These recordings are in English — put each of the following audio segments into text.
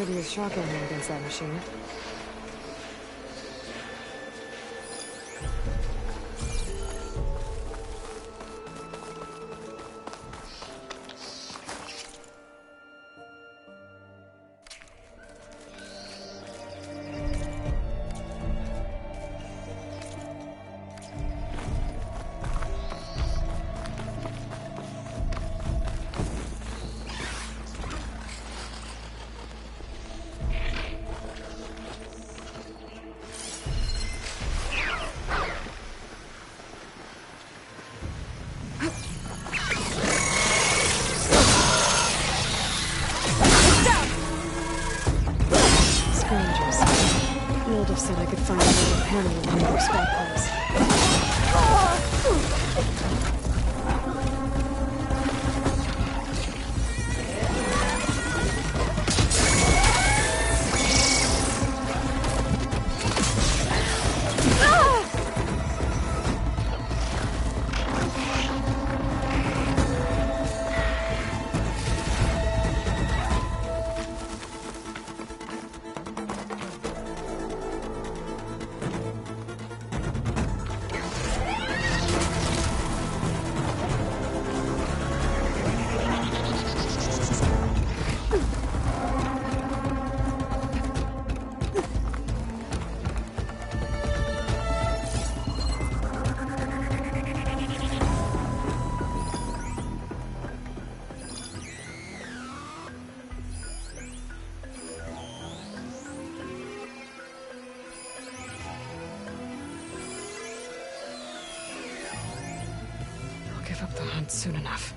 prefer to use shotgun here against that machine. Said I could find another panel in one of their stockpiles. Give up the hunt soon enough.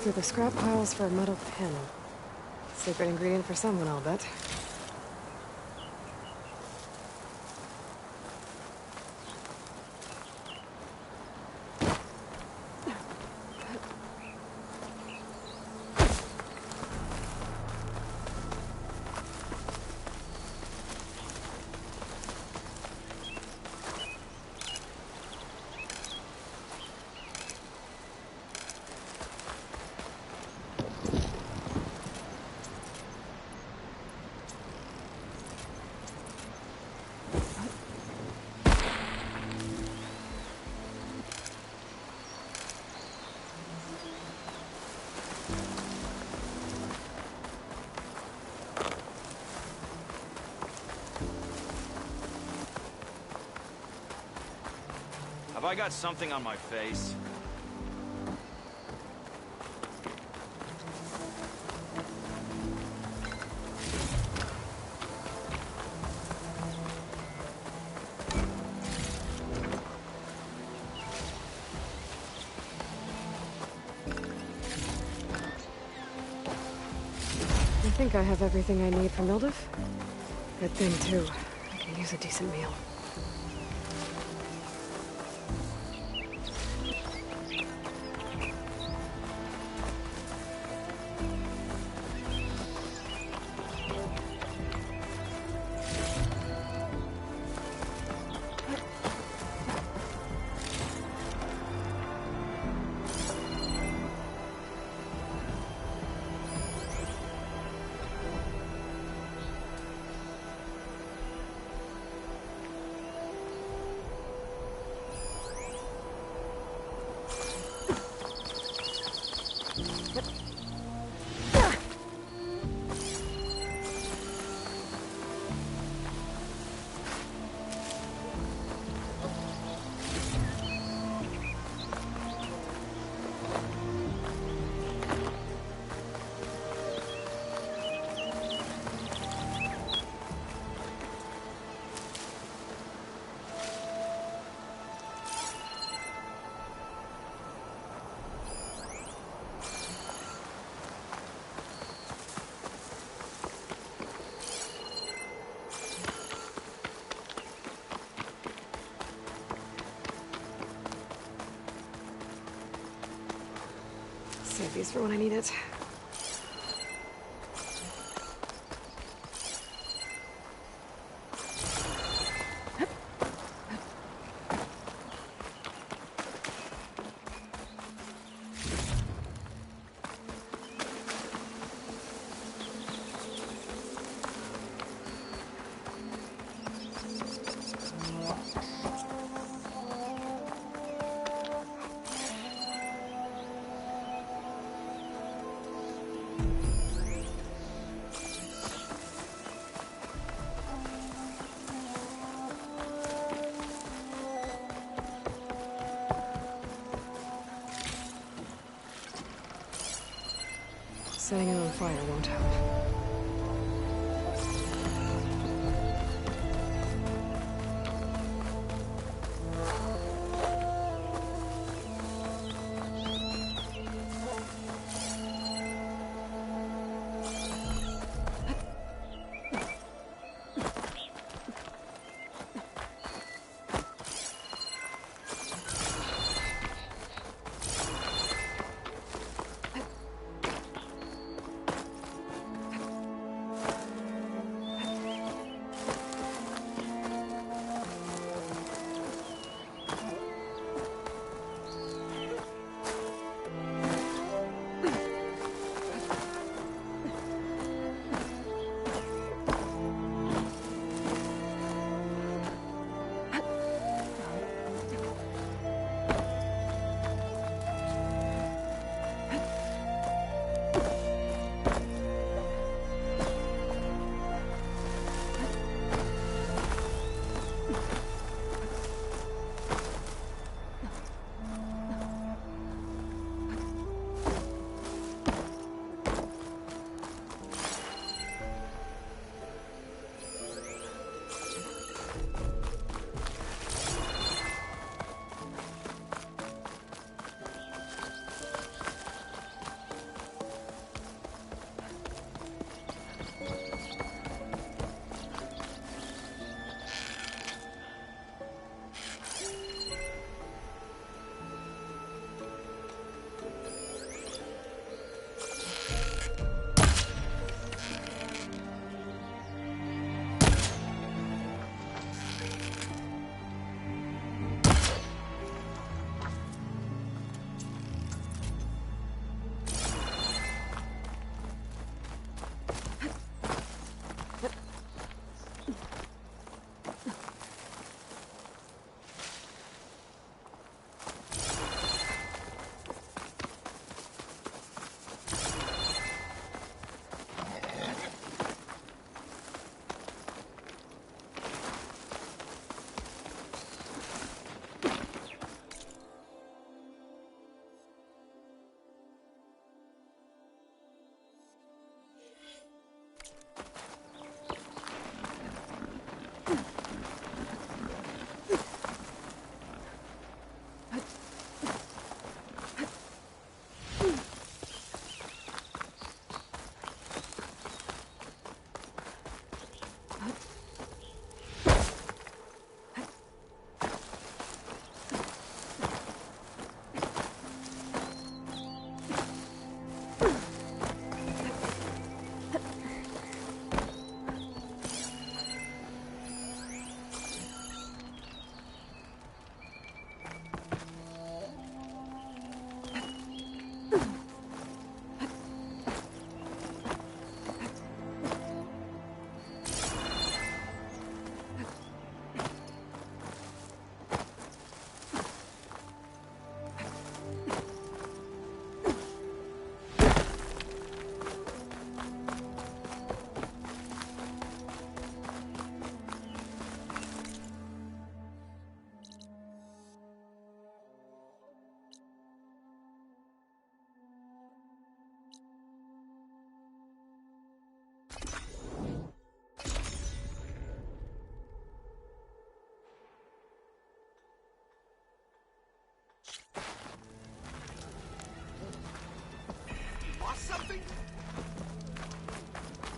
through the scrap piles for a metal pen. Secret ingredient for someone, I'll bet. Have I got something on my face? I think I have everything I need for Mildev. Good thing, too. I can use a decent meal. Save these for when I need it. Setting it on fire won't help.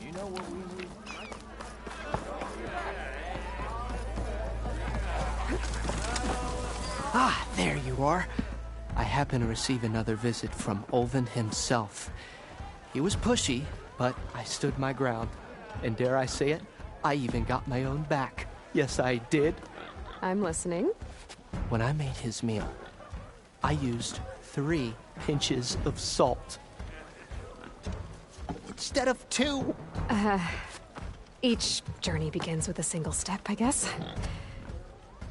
You know what we need? Ah, there you are. I happen to receive another visit from Ulvin himself. He was pushy, but I stood my ground. And dare I say it, I even got my own back. Yes, I did. I'm listening. When I made his meal, I used 3 pinches of salt. Instead of 2. Each journey begins with a single step, I guess.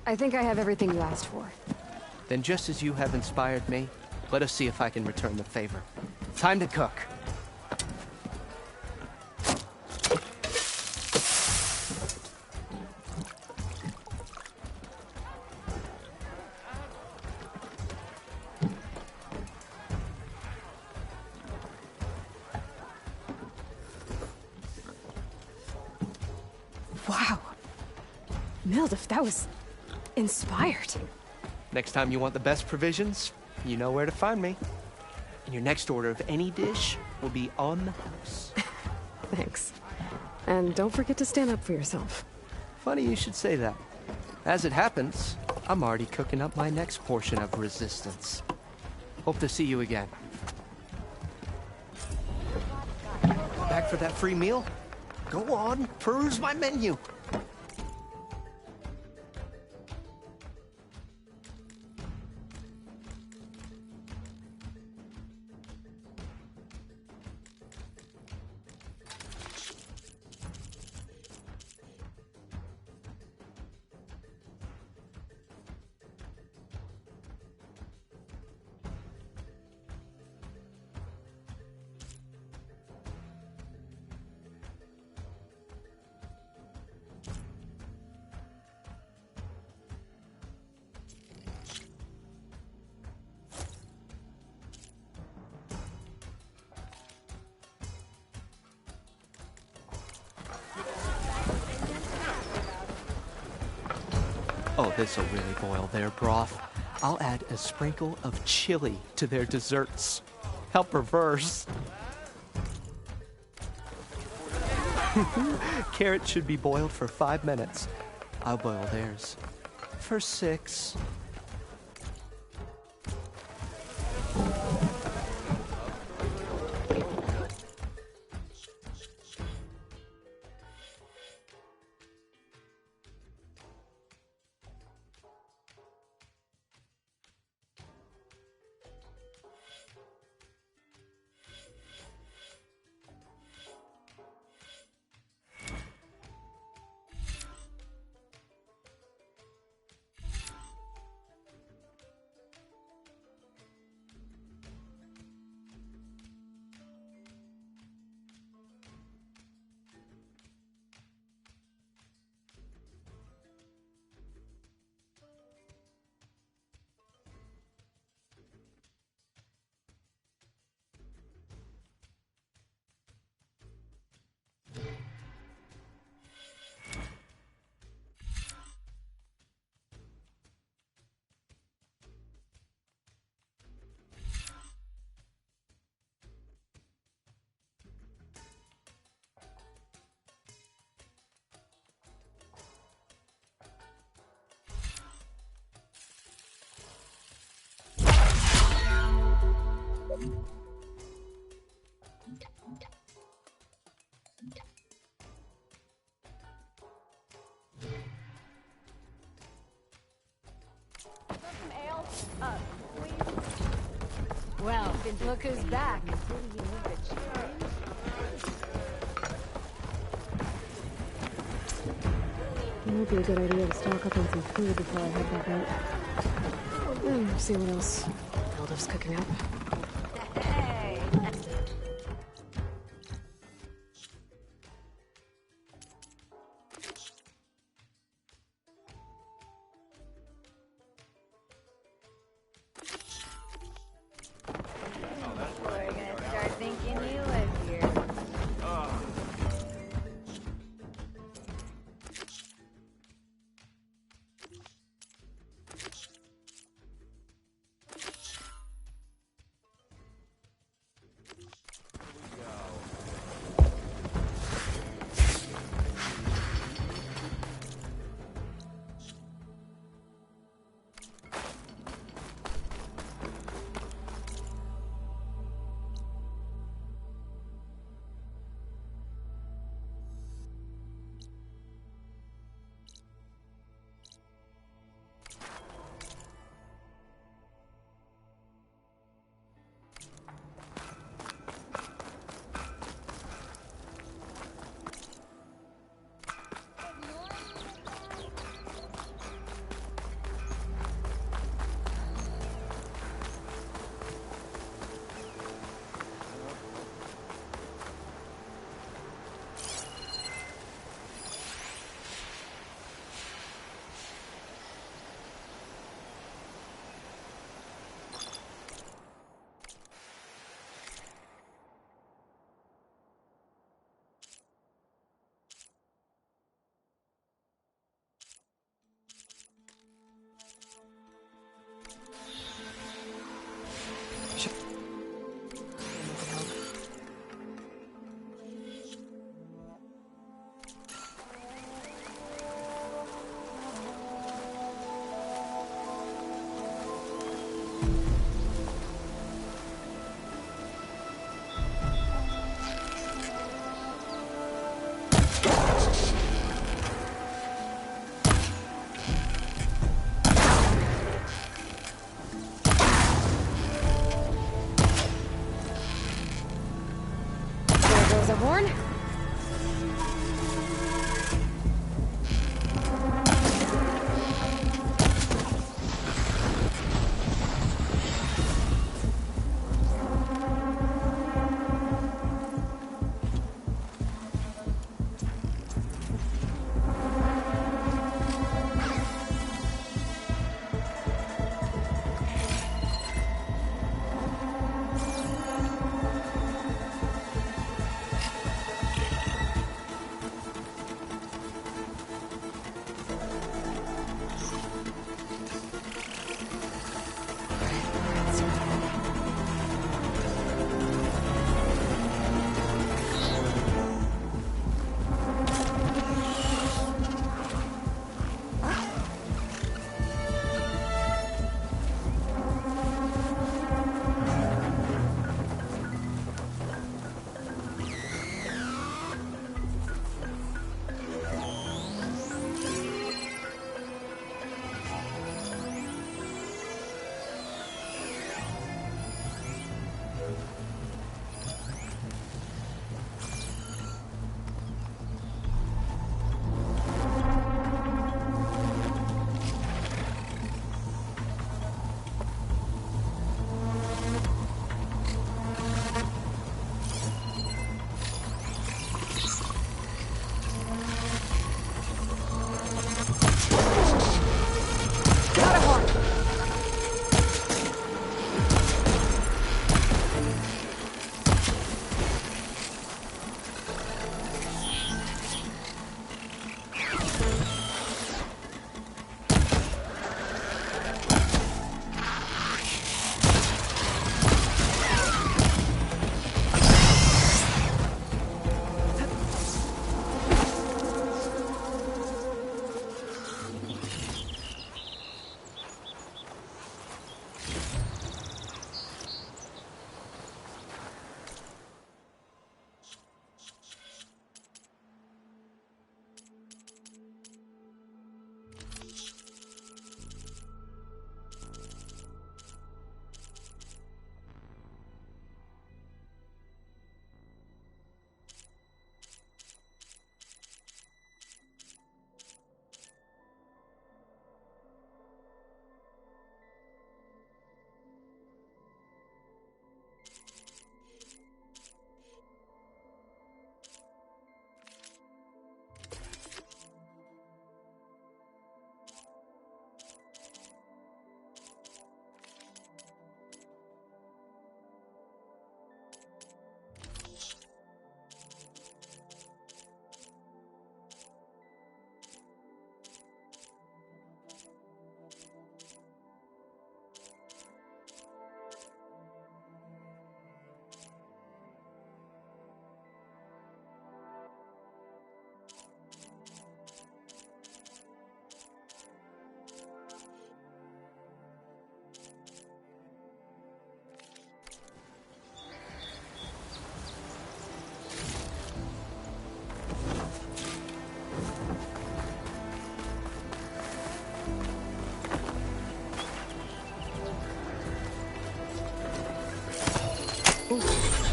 I think I have everything you asked for. Then just as you have inspired me, let us see if I can return the favor. Time to cook. Wow. Mildif, that was inspired. Next time you want the best provisions, you know where to find me. And your next order of any dish will be on the house. Thanks. And don't forget to stand up for yourself. Funny you should say that. As it happens, I'm already cooking up my next portion of resistance. Hope to see you again. Back for that free meal? Go on, peruse my menu. Oh, this'll really boil their broth. I'll add a sprinkle of chili to their desserts. How perverse. Carrots should be boiled for 5 minutes. I'll boil theirs for 6. Well, look who's back. It might be a good idea to stock up on some food before I head back out. And see what else Mildif's cooking up. Hey! We're gonna start thinking you live here. Shadowborn?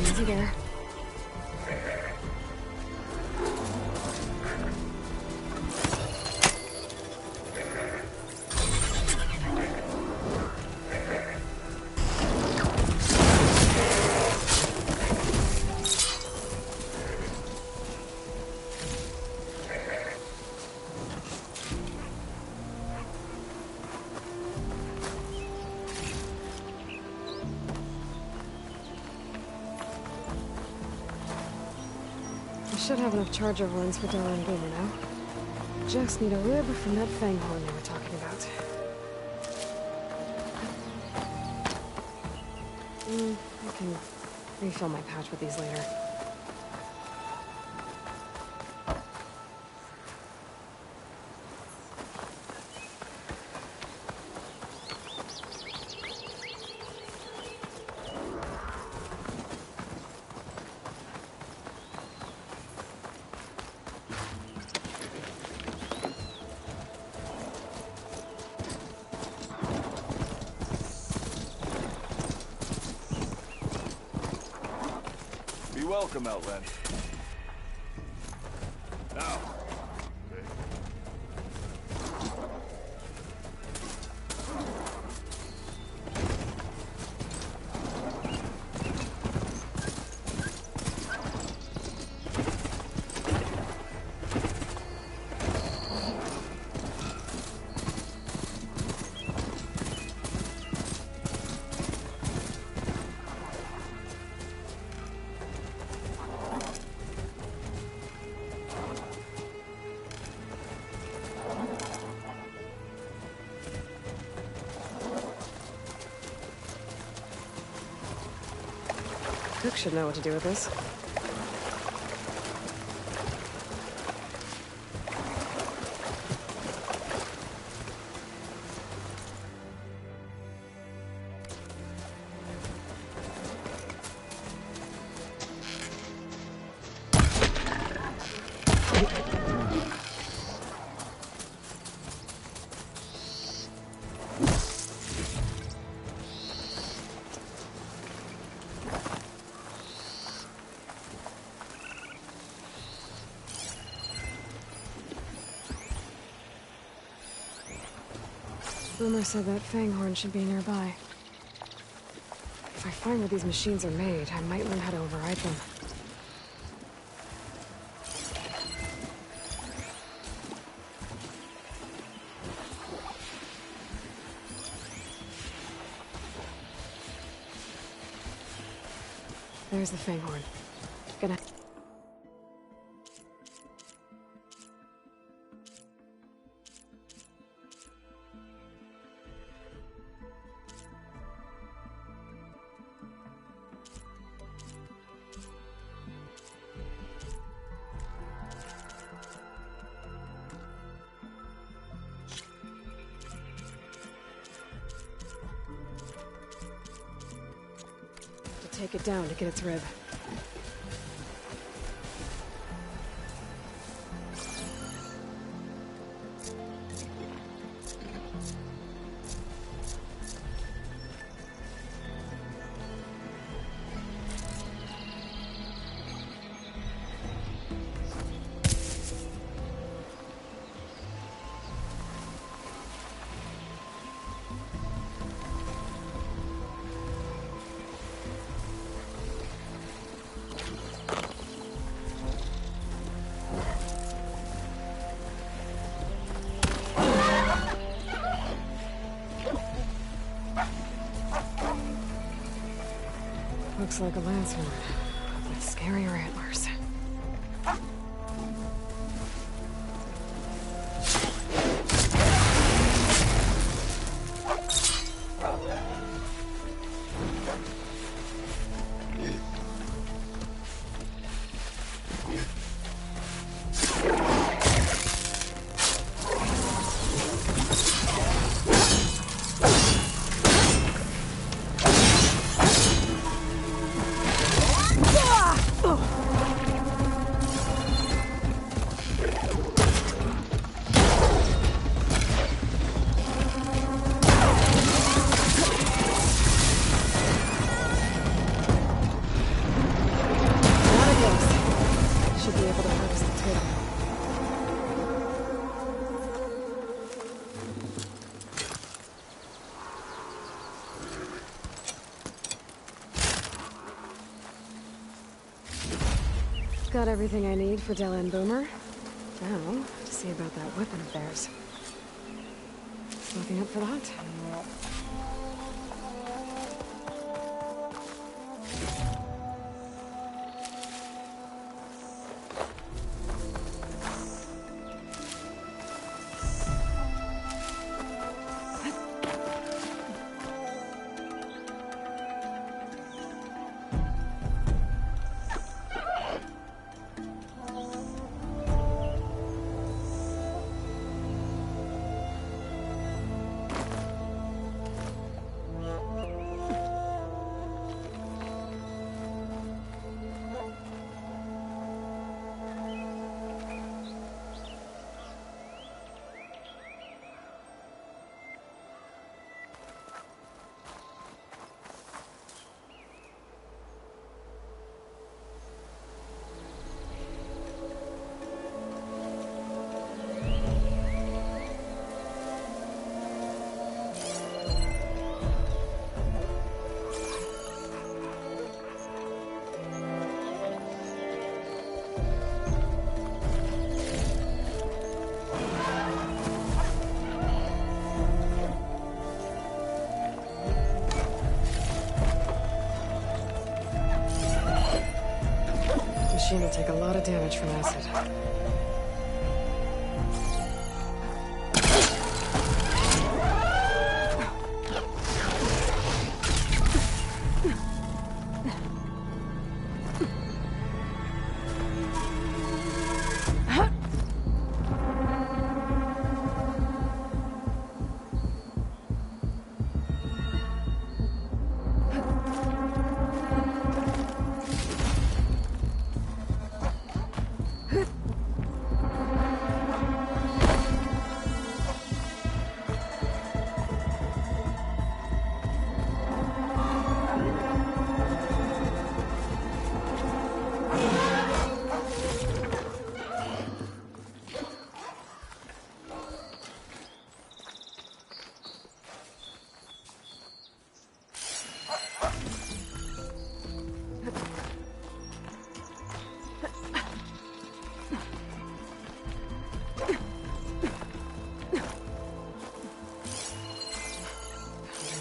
Easy there. Should have enough charge overruns for Della and Boomer now. Just need a rib from that fanghorn they were talking about. I can refill my pouch with these later. Be welcome, Outland. Cook should know what to do with this. Boomer said that Fanghorn should be nearby. If I find where these machines are made, I might learn how to override them. There's the Fanghorn. Gonna... Take it down to get its rib. Looks like a lance horn, with scarier antlers. Got everything I need for Della and Boomer. Now, to see about that weapon of theirs. Smoking up for that? machine will take a lot of damage from acid.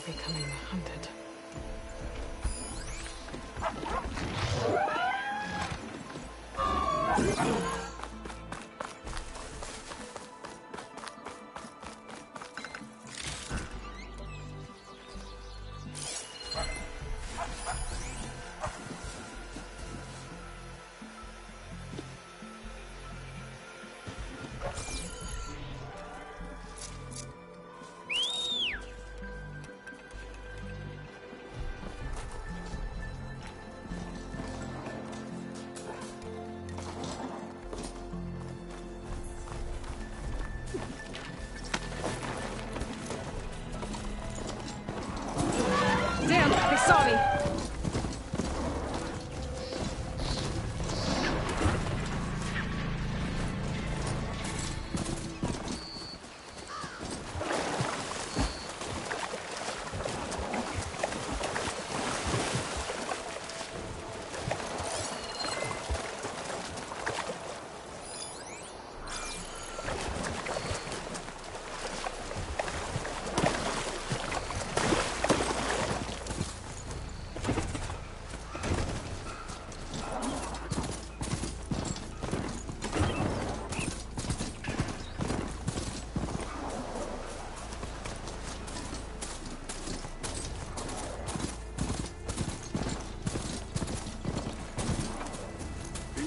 Becoming hunted. Damn, they saw me!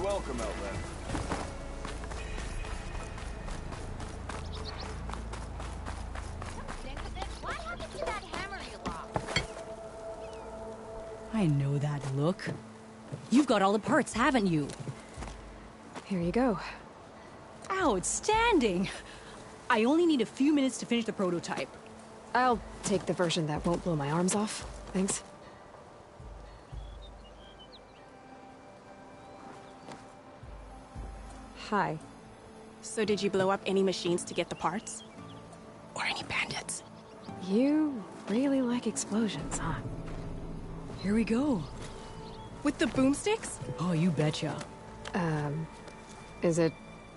Welcome out there. Why haven't you that hammer you lost? I know that look. You've got all the parts, haven't you? Here you go. Outstanding! I only need a few minutes to finish the prototype. I'll take the version that won't blow my arms off. Thanks. Hi. So did you blow up any machines to get the parts? Or any bandits? You really like explosions, huh? Here we go. With the boomsticks? Oh, you betcha. Is it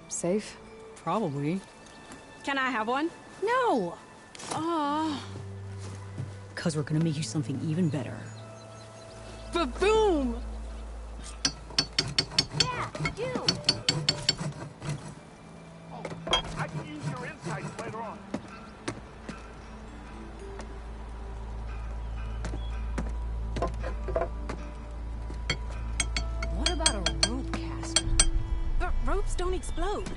safe? Probably. Can I have one? No! Cause we're gonna make you something even better. Ba-boom! Yeah, you! I can use your insights later on. What about a rope caster? But ropes don't explode.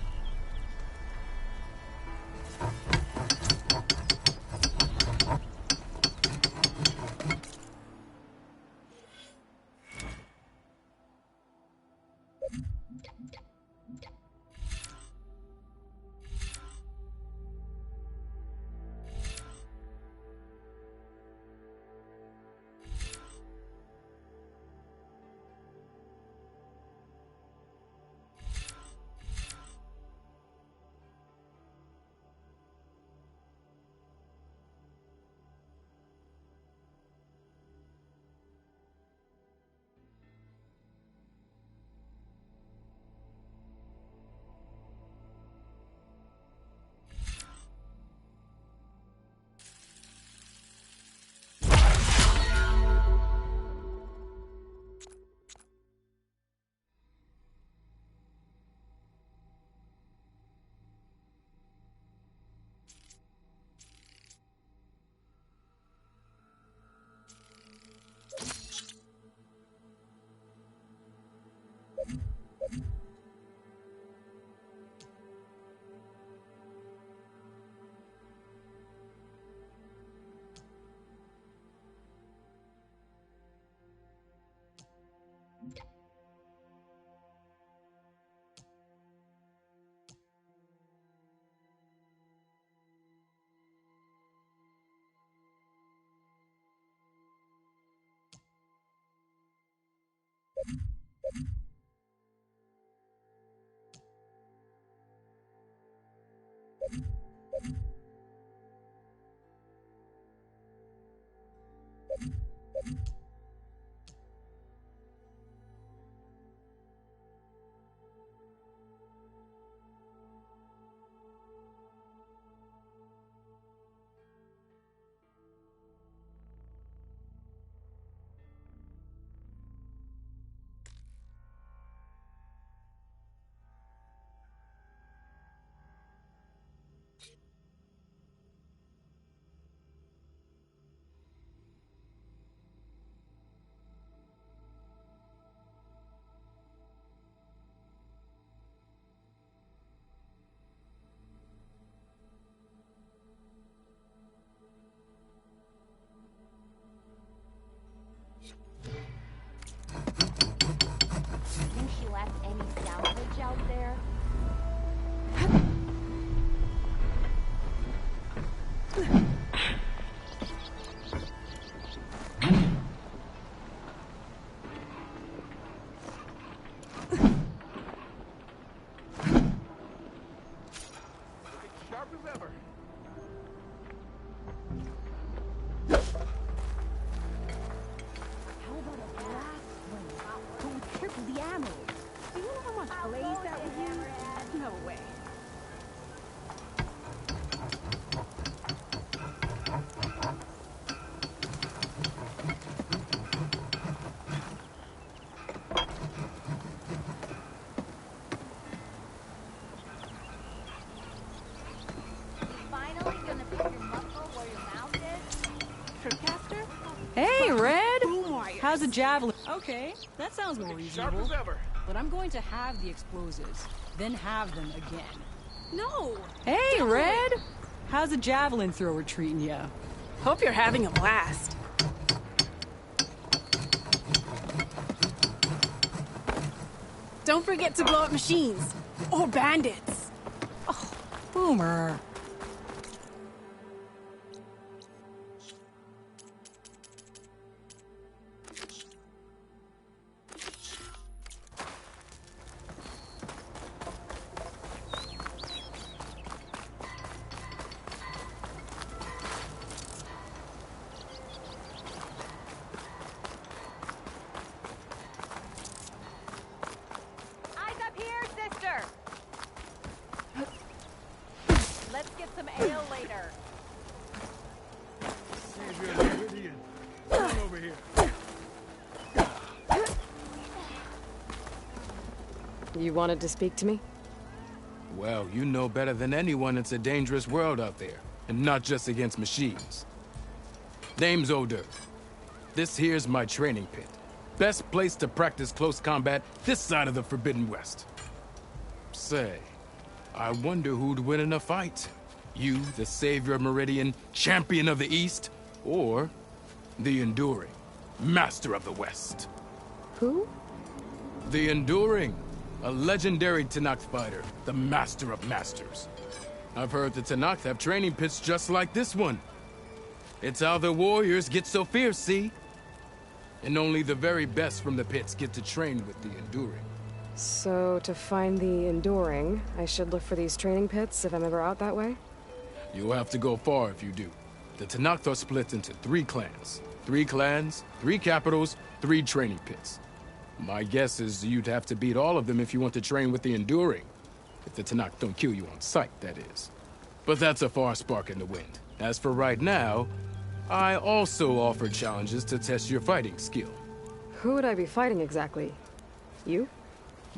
Think she left any salvage out there? Sharp as ever. How about a blast one? Go triple the ammo. Do you know how much blaze that would use? No way. Finally gonna put your muscle where your mouth is? Tripcaster? Hey, Red! Boom wires. How's a javelin? Okay, that sounds more Sharp reasonable. as ever. But I'm going to have the explosives, then have them again. No! Hey, Red! How's a javelin thrower treating ya? Hope you're having a blast. Don't forget to blow up machines. Or bandits. Boomer. Eyes up here, sister! Let's get some ale later. Come over here. You wanted to speak to me? Well, you know better than anyone it's a dangerous world out there, and not just against machines. Name's Oder. This here's my training pit. Best place to practice close combat this side of the Forbidden West. Say, I wonder who'd win in a fight. You, the savior of Meridian, champion of the East, or the Enduring, master of the West. Who? The Enduring, a legendary Tenakth fighter, the master of masters. I've heard the Tenakth have training pits just like this one. It's how the warriors get so fierce, see? And only the very best from the pits get to train with the Enduring. So, to find the Enduring, I should look for these training pits if I'm ever out that way? You'll have to go far if you do. The Tenakth are split into 3 clans. 3 clans, 3 capitals, 3 training pits. My guess is you'd have to beat all of them if you want to train with the Enduring. If the Tenakth don't kill you on sight, that is. But that's a far spark in the wind. As for right now, I also offer challenges to test your fighting skill. Who would I be fighting exactly? You?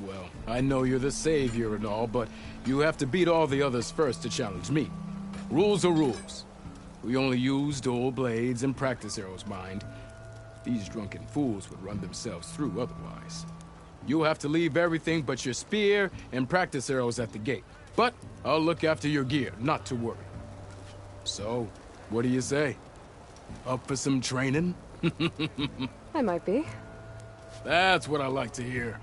Well, I know you're the savior and all, but you have to beat all the others first to challenge me. Rules are rules. We only use dual blades and practice arrows, mind. These drunken fools would run themselves through otherwise. You'll have to leave everything but your spear and practice arrows at the gate. But I'll look after your gear, not to worry. So, what do you say? Up for some training? I might be. That's what I like to hear.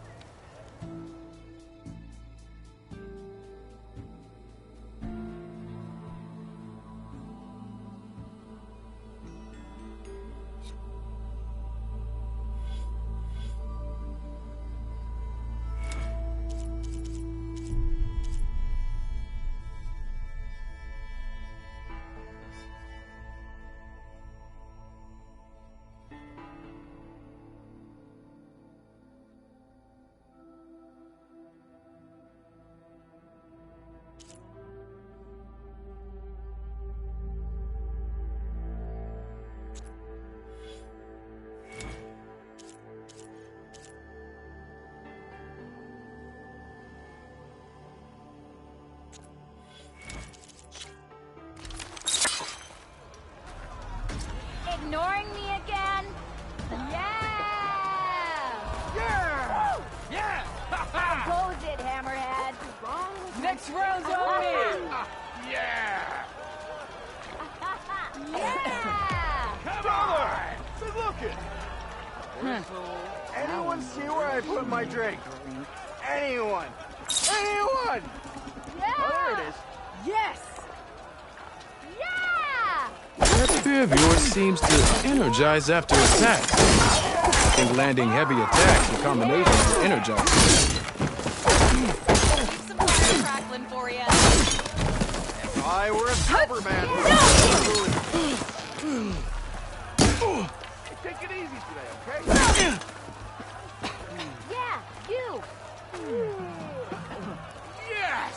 Yeah! Yeah! Come on! Good looking! Anyone see where I put my drink? Anyone? Anyone? Yeah! Oh, there it is. Yes! Yeah! That spear of yours seems to energize after attacks. I think landing heavy attacks in combination will energize. Keep some fire crackling for you. If I were a Superman, take it easy today, okay? Yeah, you! Yes!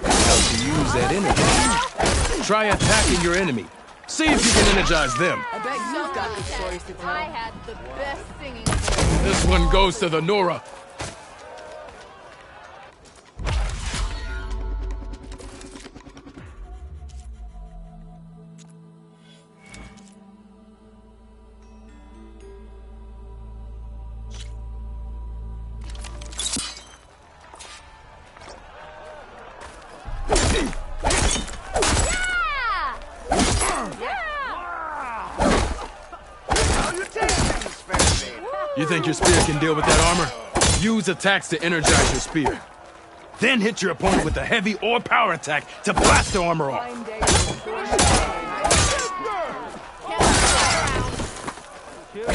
How to use that energy. Try attacking your enemy. See if you can energize them. I bet you've got good stories to tell. I had the best singing. This one goes to the Nora. You think your spear can deal with that armor? Use attacks to energize your spear. Then hit your opponent with a heavy or power attack to blast the armor off. But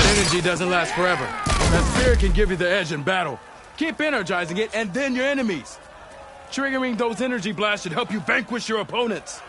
energy doesn't last forever. That spear can give you the edge in battle. Keep energizing it and then your enemies. Triggering those energy blasts should help you vanquish your opponents.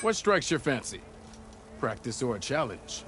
What strikes your fancy? Practice or a challenge?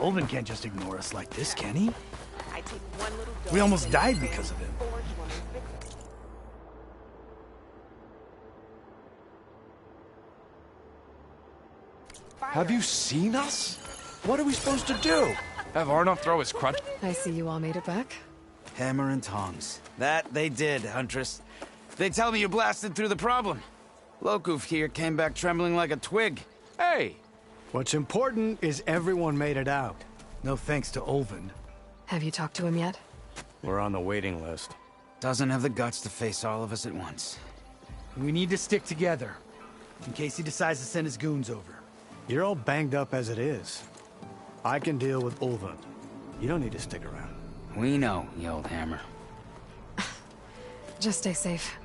Olvin can't just ignore us like this, can he? I take one little dose We almost and died bam, because of him. Forge woman's victim. Have you seen us? What are we supposed to do? Have Arnold throw his crutch? I see you all made it back. Hammer and tongs. That they did, Huntress. They tell me you blasted through the problem. Lokuf here came back trembling like a twig. Hey! What's important is everyone made it out. No thanks to Olvin. Have you talked to him yet? We're on the waiting list. Doesn't have the guts to face all of us at once. We need to stick together, in case he decides to send his goons over. You're all banged up as it is. I can deal with Ulvund. You don't need to stick around. We know, you old hammer. Just stay safe.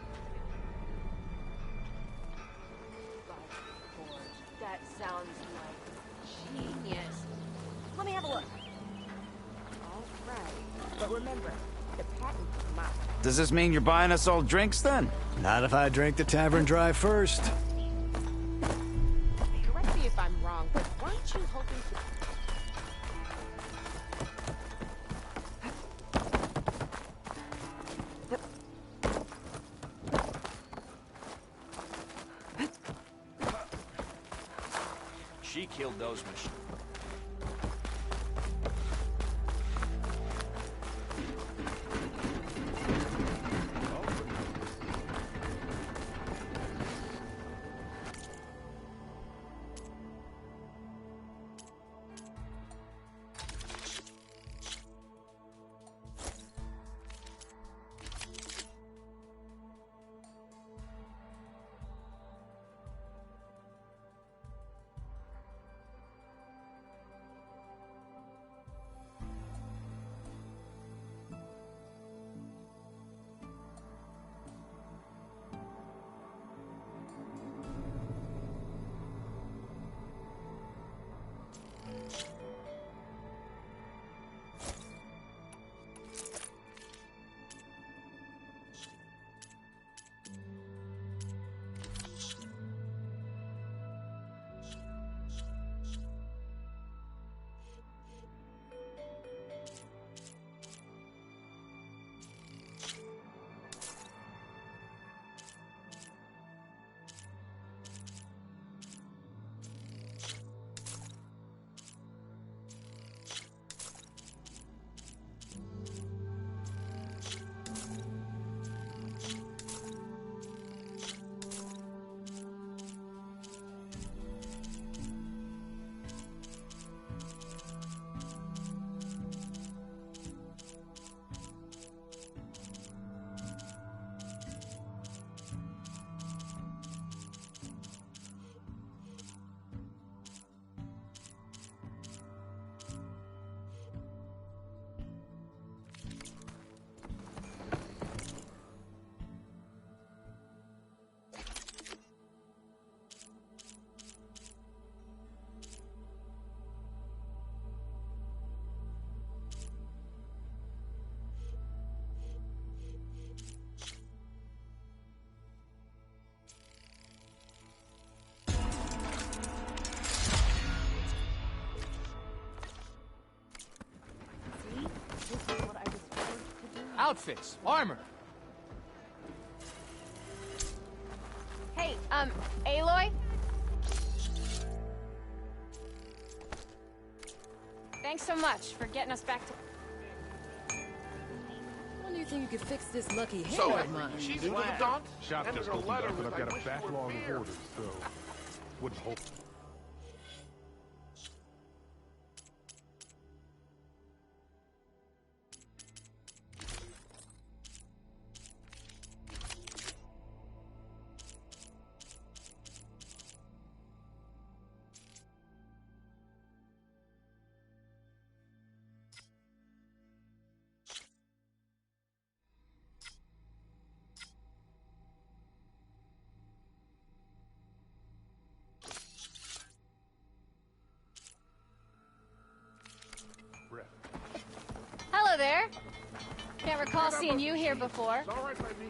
That sounds like genius. Let me have a look. All right. But remember, the patent's mine. Does this mean you're buying us all drinks then? Not if I drink the tavern dry first. Correct me if I'm wrong, but weren't you hoping to... She killed those machines. Outfits, armor. Hey, Aloy? Thanks so much for getting us back to... When do you think you could fix this lucky hair So, of mine? she's new to the dump? Shop And just there's a opened letter up, but with I've got I a wish you were backlog of here. orders, so wouldn't hope. Hello there. Can't recall seeing you here before. It's all right by me.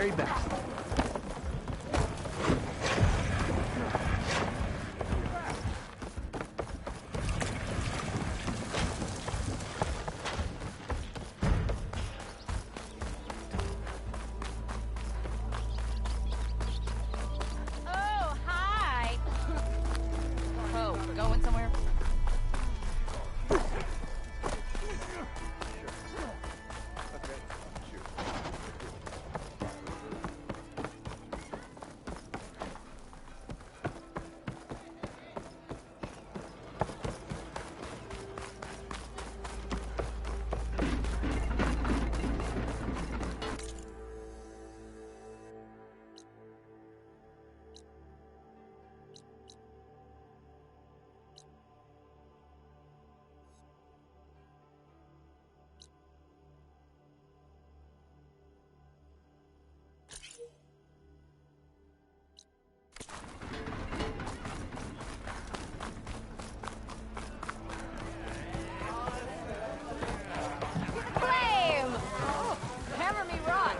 very best. Oh, hi. Oh, going somewhere? Flame! Oh, hammer me rock.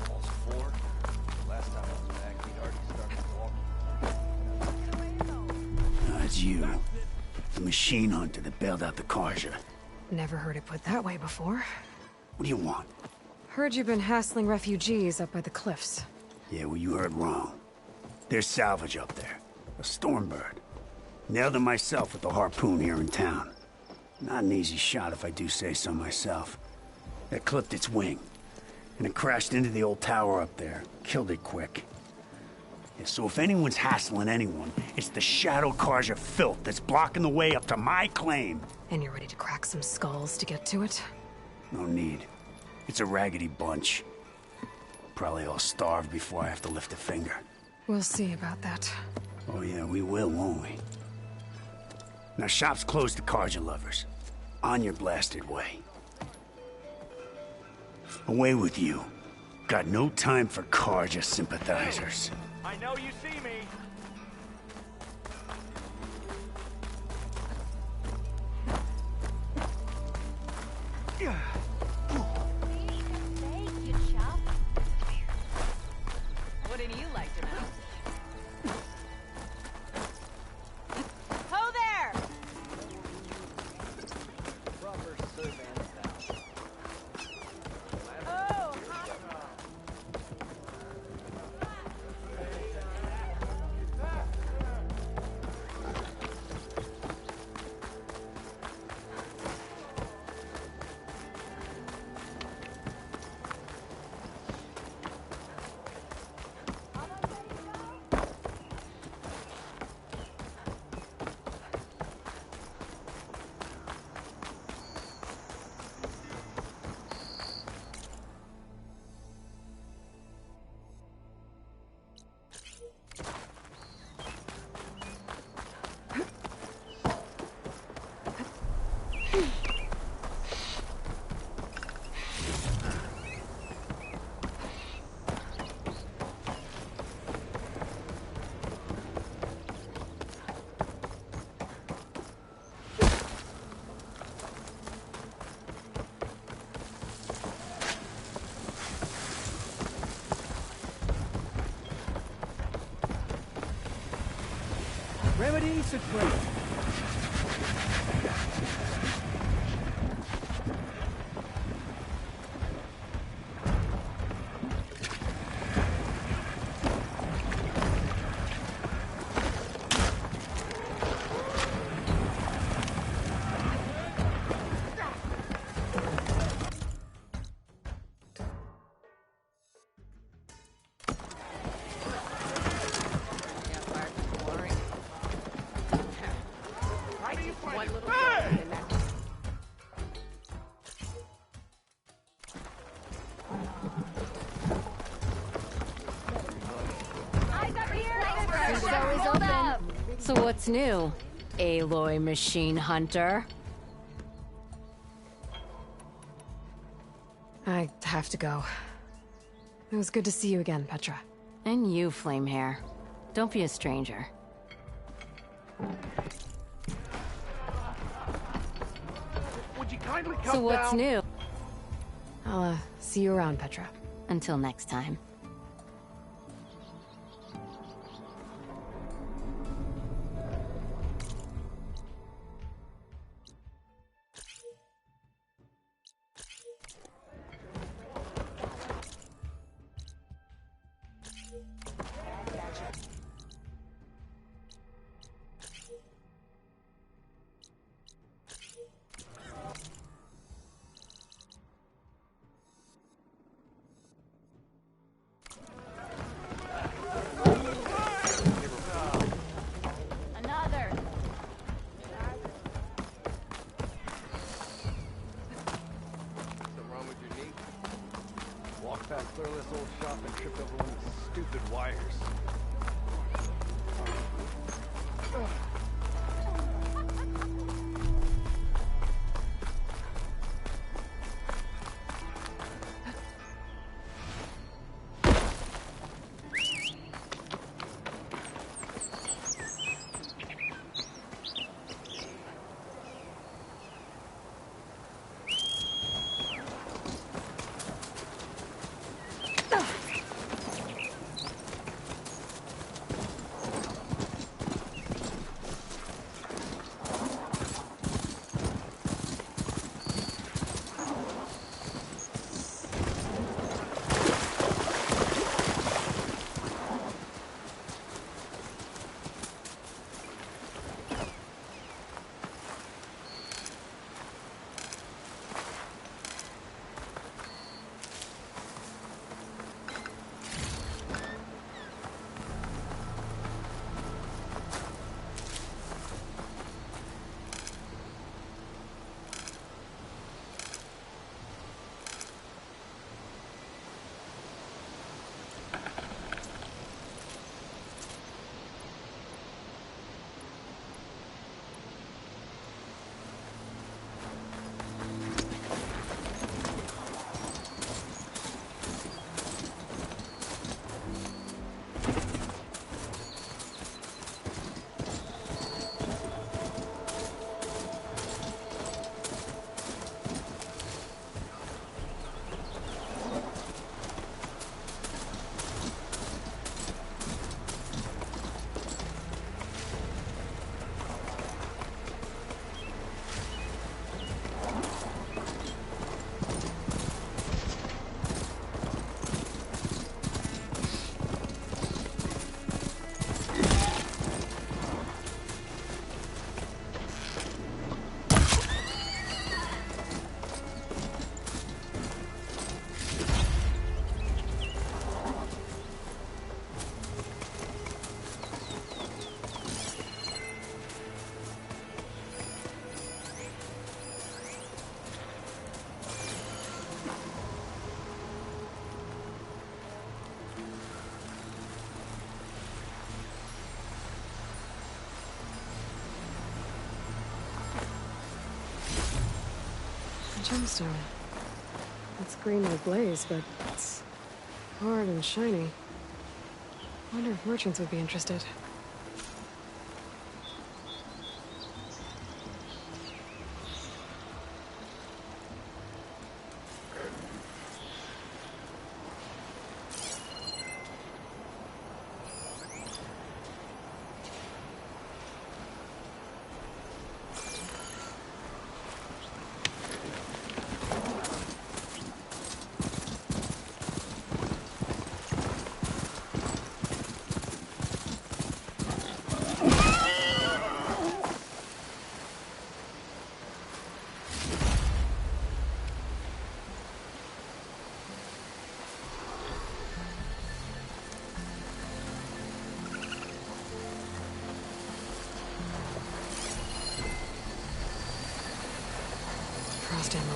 Almost 4. Last time I was back, he'd already started walking. It's you. The machine hunter that bailed out the Karja. Never heard it put that way before. What do you want? Heard you've been hassling refugees up by the cliffs. Yeah, well, you heard wrong. There's salvage up there. A Stormbird. Nailed it myself with the harpoon here in town. Not an easy shot if I do say so myself. That clipped its wing. And it crashed into the old tower up there. Killed it quick. Yeah, so if anyone's hassling anyone, it's the Shadow Karja filth that's blocking the way up to my claim. And you're ready to crack some skulls to get to it? No need. It's a raggedy bunch. Probably all starved before I have to lift a finger. We'll see about that. Oh yeah, we will, won't we? Now shop's closed to Karja lovers. On your blasted way. Away with you. Got no time for Karja sympathizers. I know you see me. Wouldn't you like to know? Ho there! Proper servant style. Oh, hi. Remedy supreme. So what's new, Aloy Machine Hunter? have to go. It was good to see you again, Petra. And you, Flamehair. Don't be a stranger. Would you kindly come So what's down? new? I'll, see you around, Petra. Until next time. Another. Something wrong with your knee? Walked past Thurless old shop and tripped over one of the stupid wires. Gemstone. It's green with glaze, but it's hard and shiny. Wonder if merchants would be interested. Frost ammo.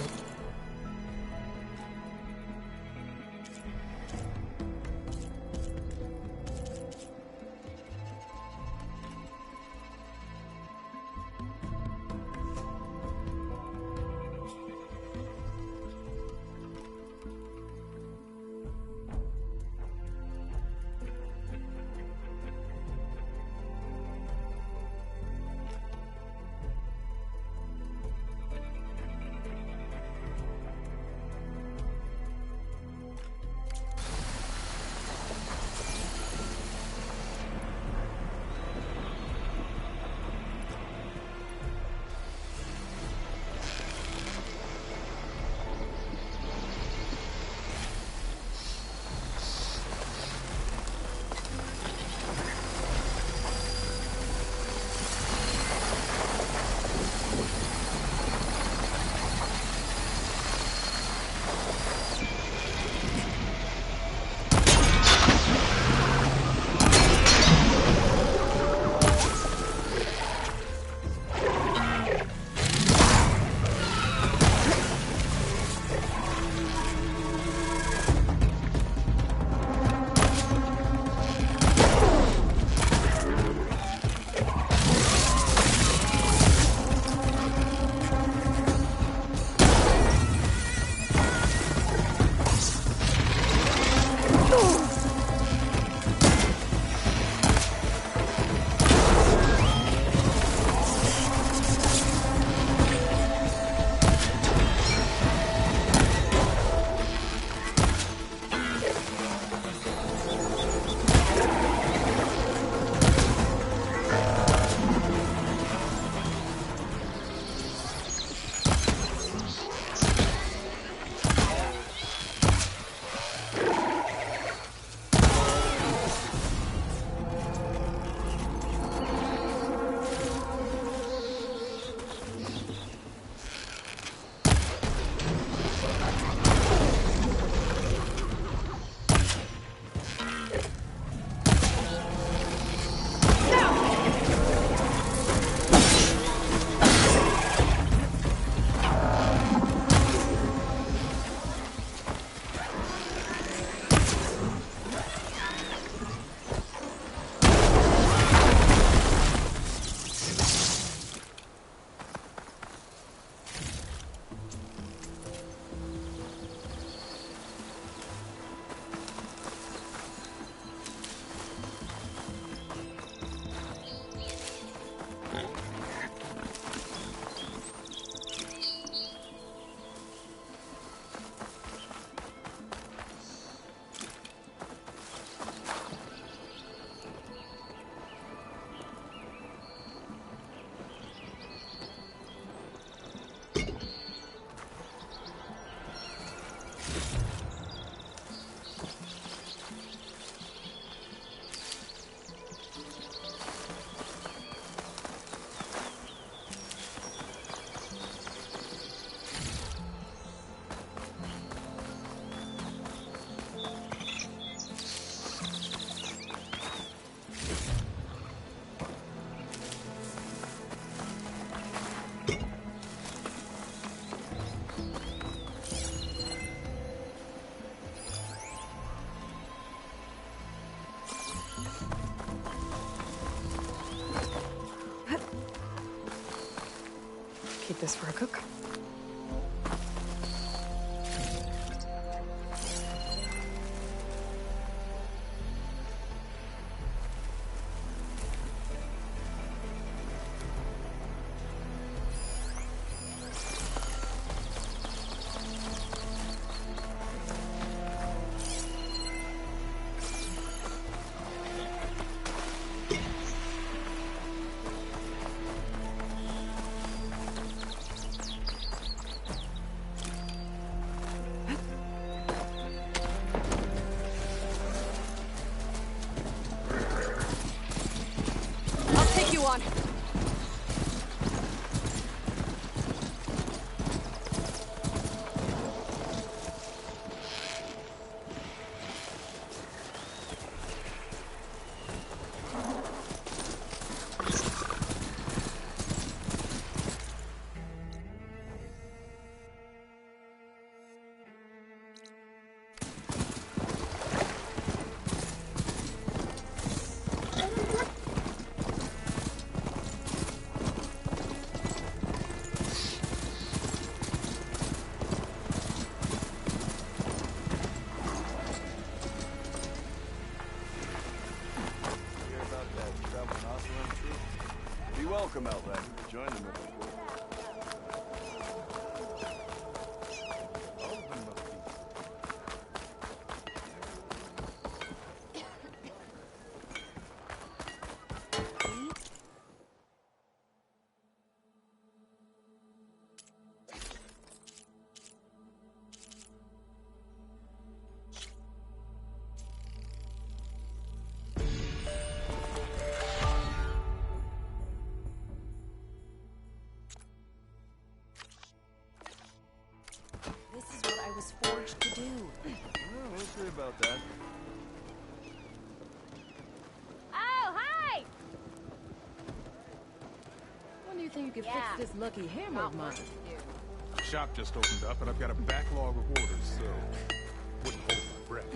this for a cook. On. Welcome, Outlander. Join them if you will. Forged to do. Well, we'll see about that. Oh, hi! When do you think you can fix this lucky hammer of mine? Shop just opened up, and I've got a backlog of orders, so wouldn't hold my breath.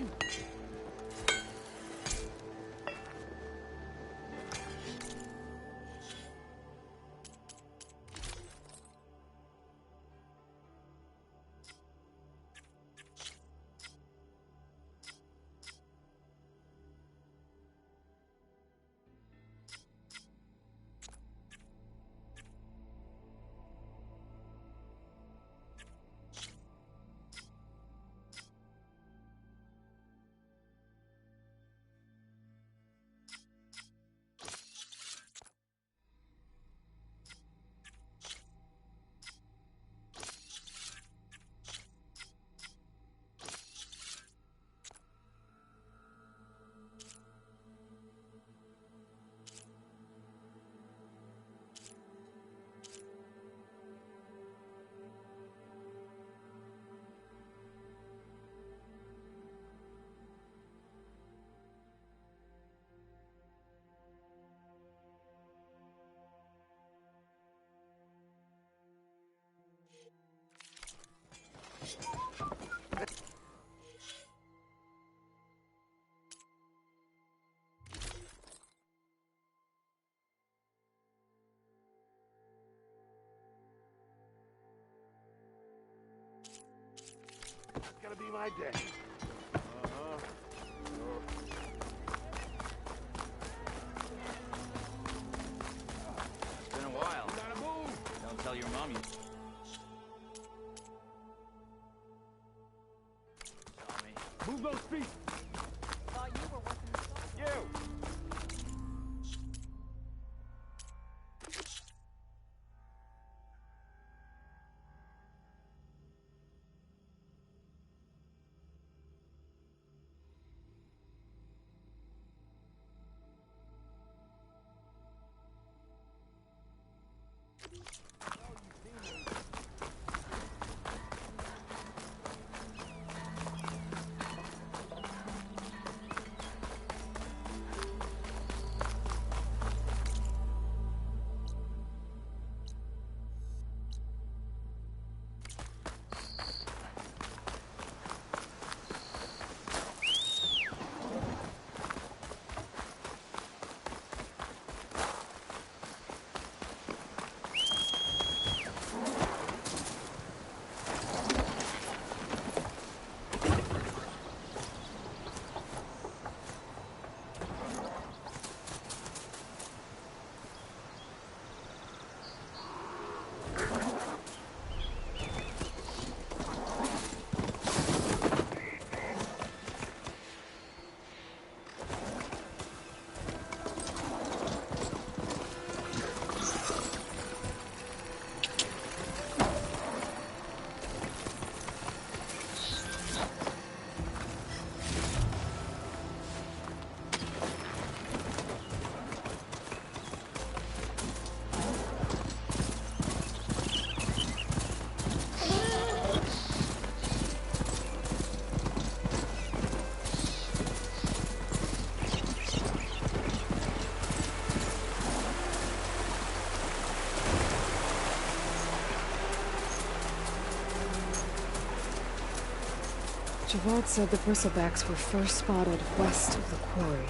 It's gonna be my day. It's been a while. You gotta move. Don't tell your mom you saw me. Move those feet. Thought you were working the saw. You. vault said the bristlebacks were first spotted west of the quarry.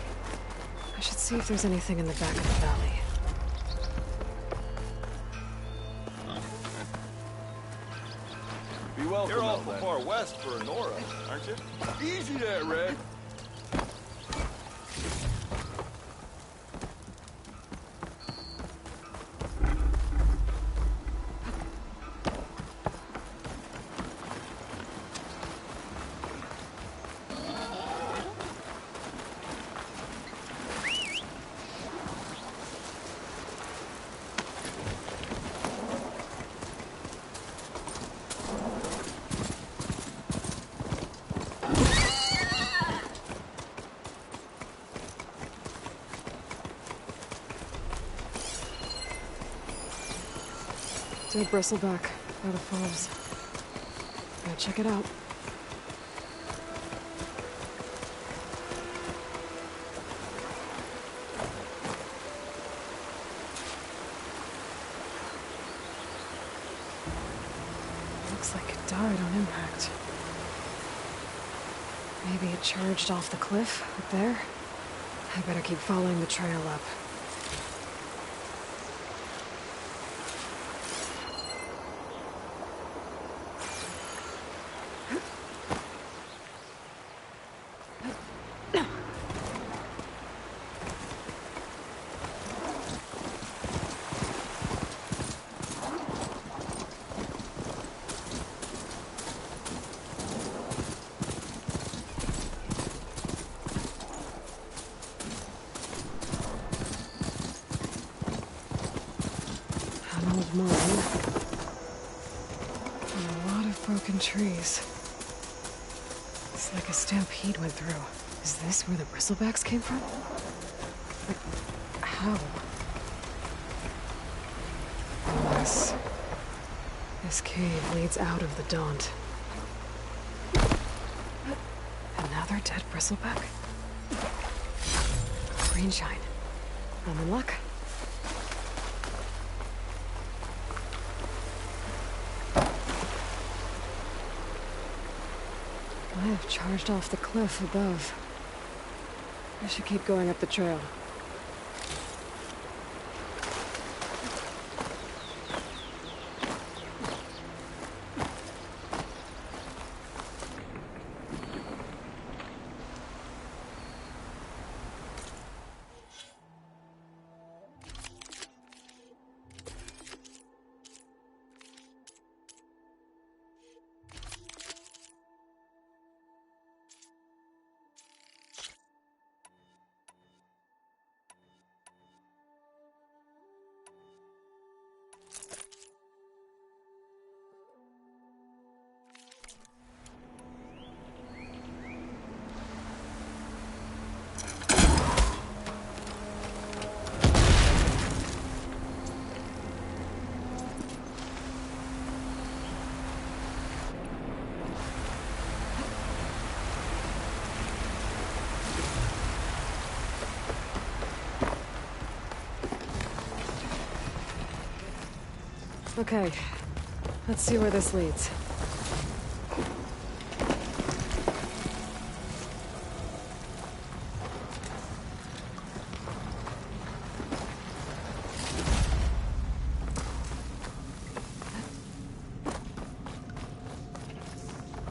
I should see if there's anything in the back of the valley. Be welcome. You're awful far west for Nora, aren't you? Easy there, Red. Dead bristleback by the falls. Gotta check it out. Looks like it died on impact. Maybe it charged off the cliff up there. I better keep following the trail up. Mine. And a lot of broken trees. It's like a stampede went through. Is this where the bristlebacks came from? But how? Unless this cave leads out of the Daunt. Another dead bristleback? Green shine. I'm in luck. I have charged off the cliff above. I should keep going up the trail. Okay, let's see where this leads.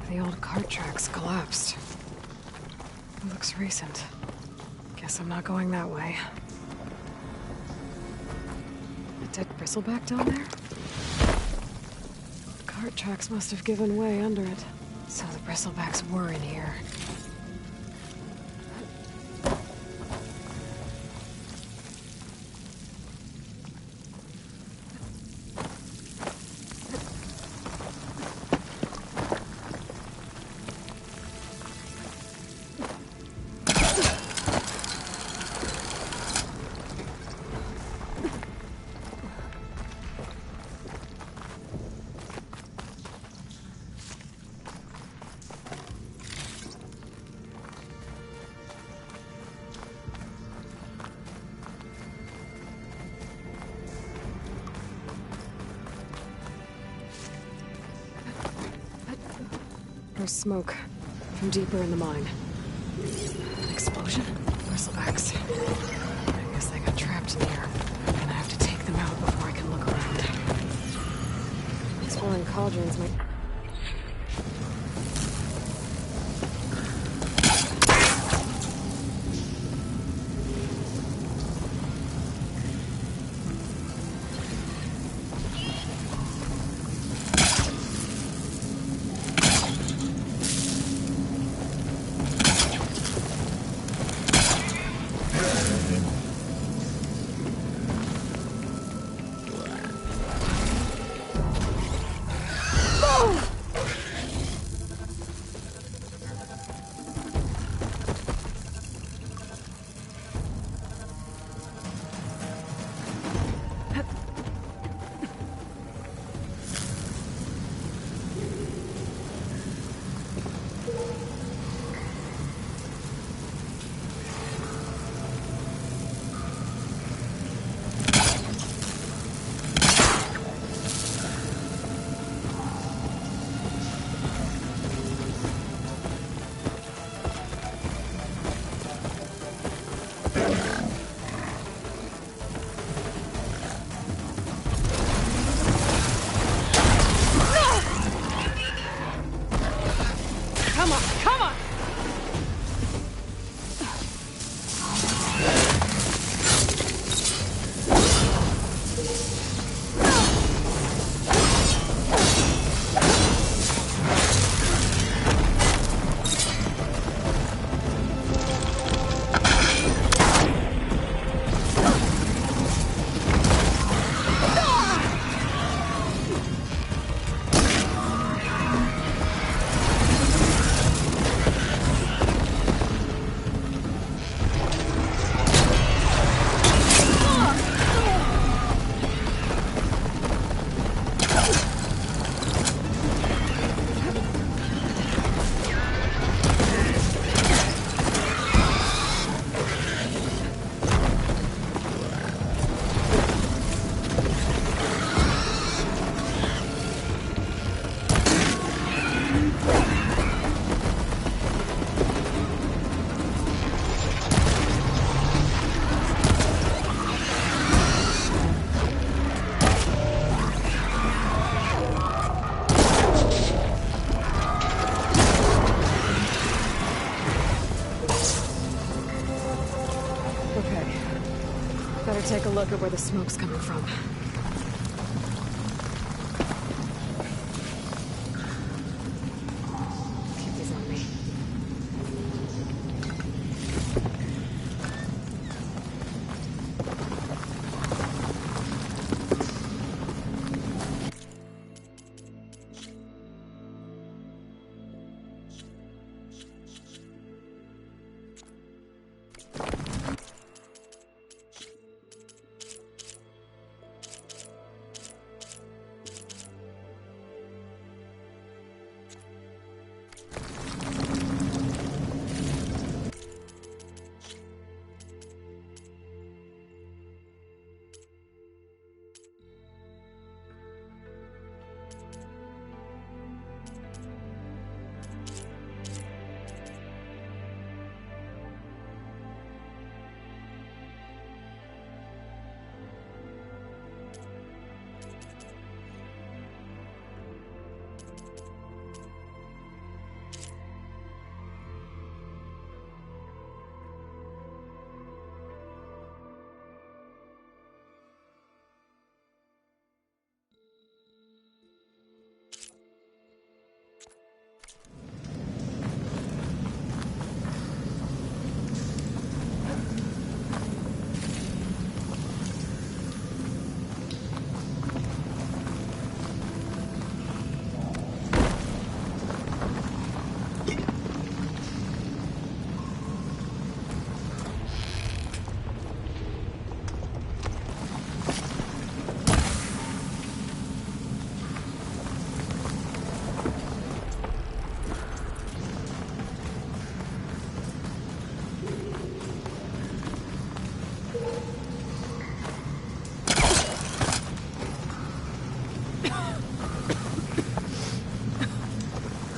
The old cart tracks collapsed. It looks recent. Guess I'm not going that way. A dead bristleback down there? The cart tracks must have given way under it. So the bristlebacks were in here. There's smoke I'm deeper in the mine. An explosion? Bristlebacks. I guess they got trapped in here. I'm gonna have to take them out before I can look around. These fallen cauldrons might... Take a look at where the smoke's coming from. Keep these on me.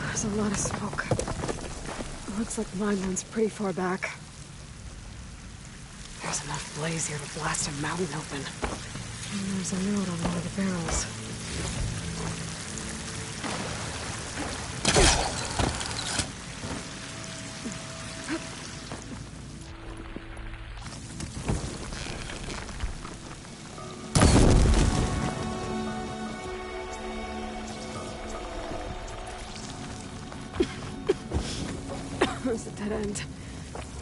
There's a lot of smoke. Looks like the mine runs pretty far back. There's enough blaze here to blast a mountain open. And there's a note on one of the barrels. There's a dead end.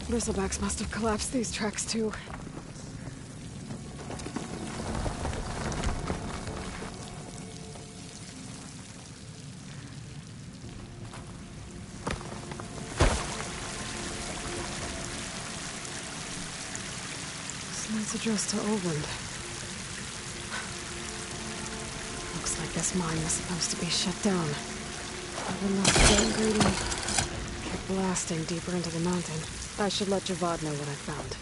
Bristlebacks must have collapsed these tracks too. This night's addressed to Olvend. Looks like this mine was supposed to be shut down. Olvend must have been greedy. Kept blasting deeper into the mountain. I should let Javad know what I found.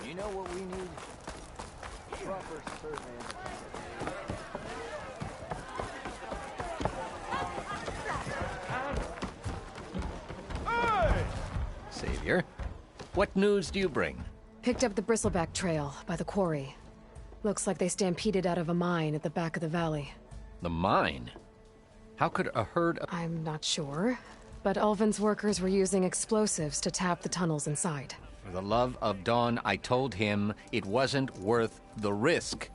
You know what we need? Proper survey. Hey! Savior, what news do you bring? Picked up the Bristleback Trail by the quarry. Looks like they stampeded out of a mine at the back of the valley. The mine? How could a herd of... I'm not sure, but Ulvin's workers were using explosives to tap the tunnels inside. For the love of Dawn, I told him it wasn't worth the risk.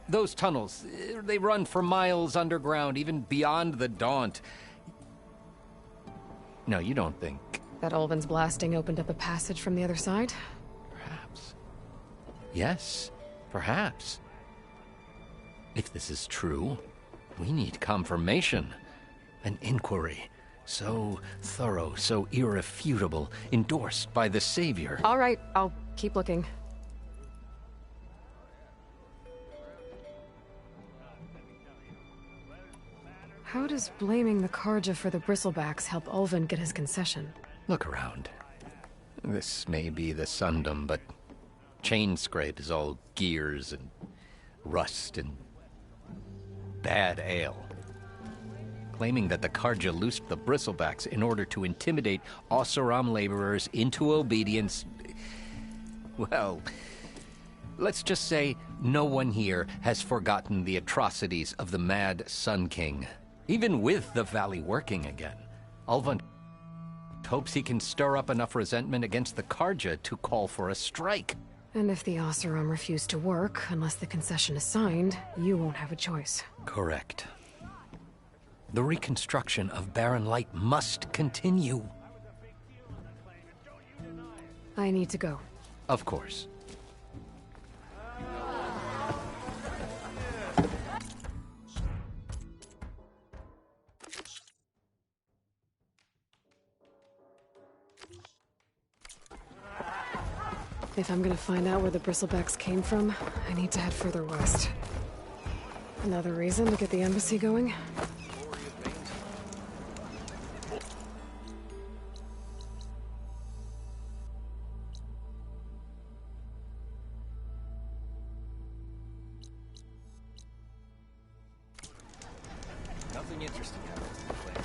Those tunnels, they run for miles underground, even beyond the Daunt. No, you don't think... That Ulvin's blasting opened up a passage from the other side? Perhaps. Yes, perhaps. If this is true, we need confirmation. An inquiry. So thorough, so irrefutable, endorsed by the Savior. All right, I'll keep looking. How does blaming the Karja for the Bristlebacks help Ulvin get his concession? Look around. This may be the Sundom, but Chainscrape is all gears and rust and bad ale. Claiming that the Karja loosed the Bristlebacks in order to intimidate Oseram laborers into obedience. Well, let's just say no one here has forgotten the atrocities of the Mad Sun King. Even with the valley working again, Ulvund hopes he can stir up enough resentment against the Karja to call for a strike. And if the Oseram refuse to work, unless the concession is signed, you won't have a choice. Correct. The reconstruction of Barren Light must continue. I need to go. Of course. If I'm gonna find out where the bristlebacks came from, I need to head further west. Another reason to get the embassy going? Nothing interesting happens in the plan.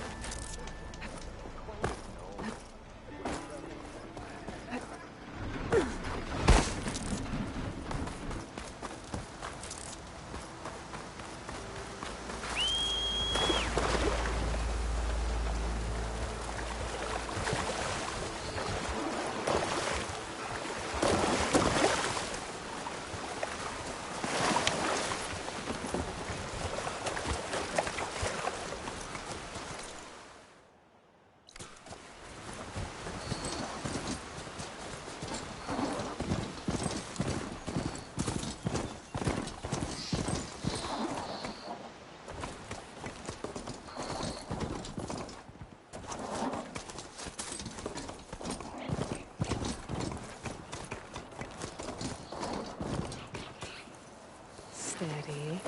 Steady.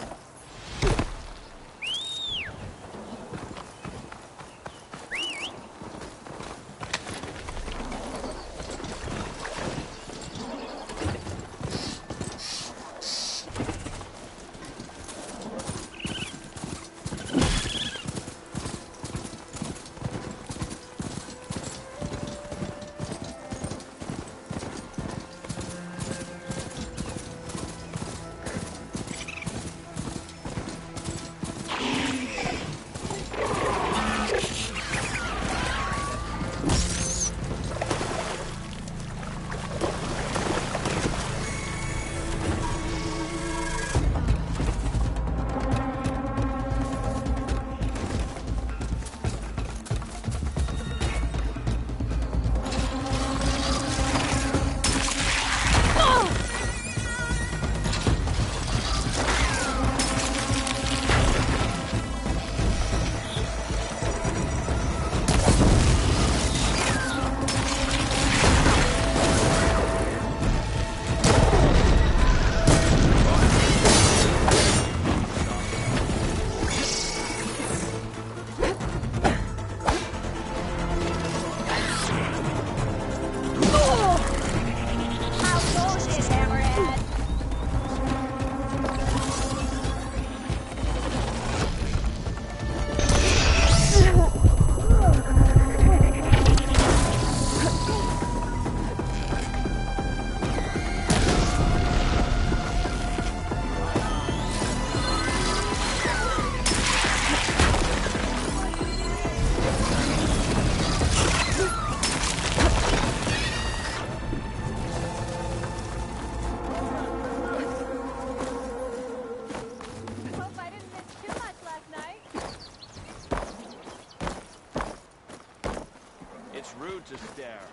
Rude to stare.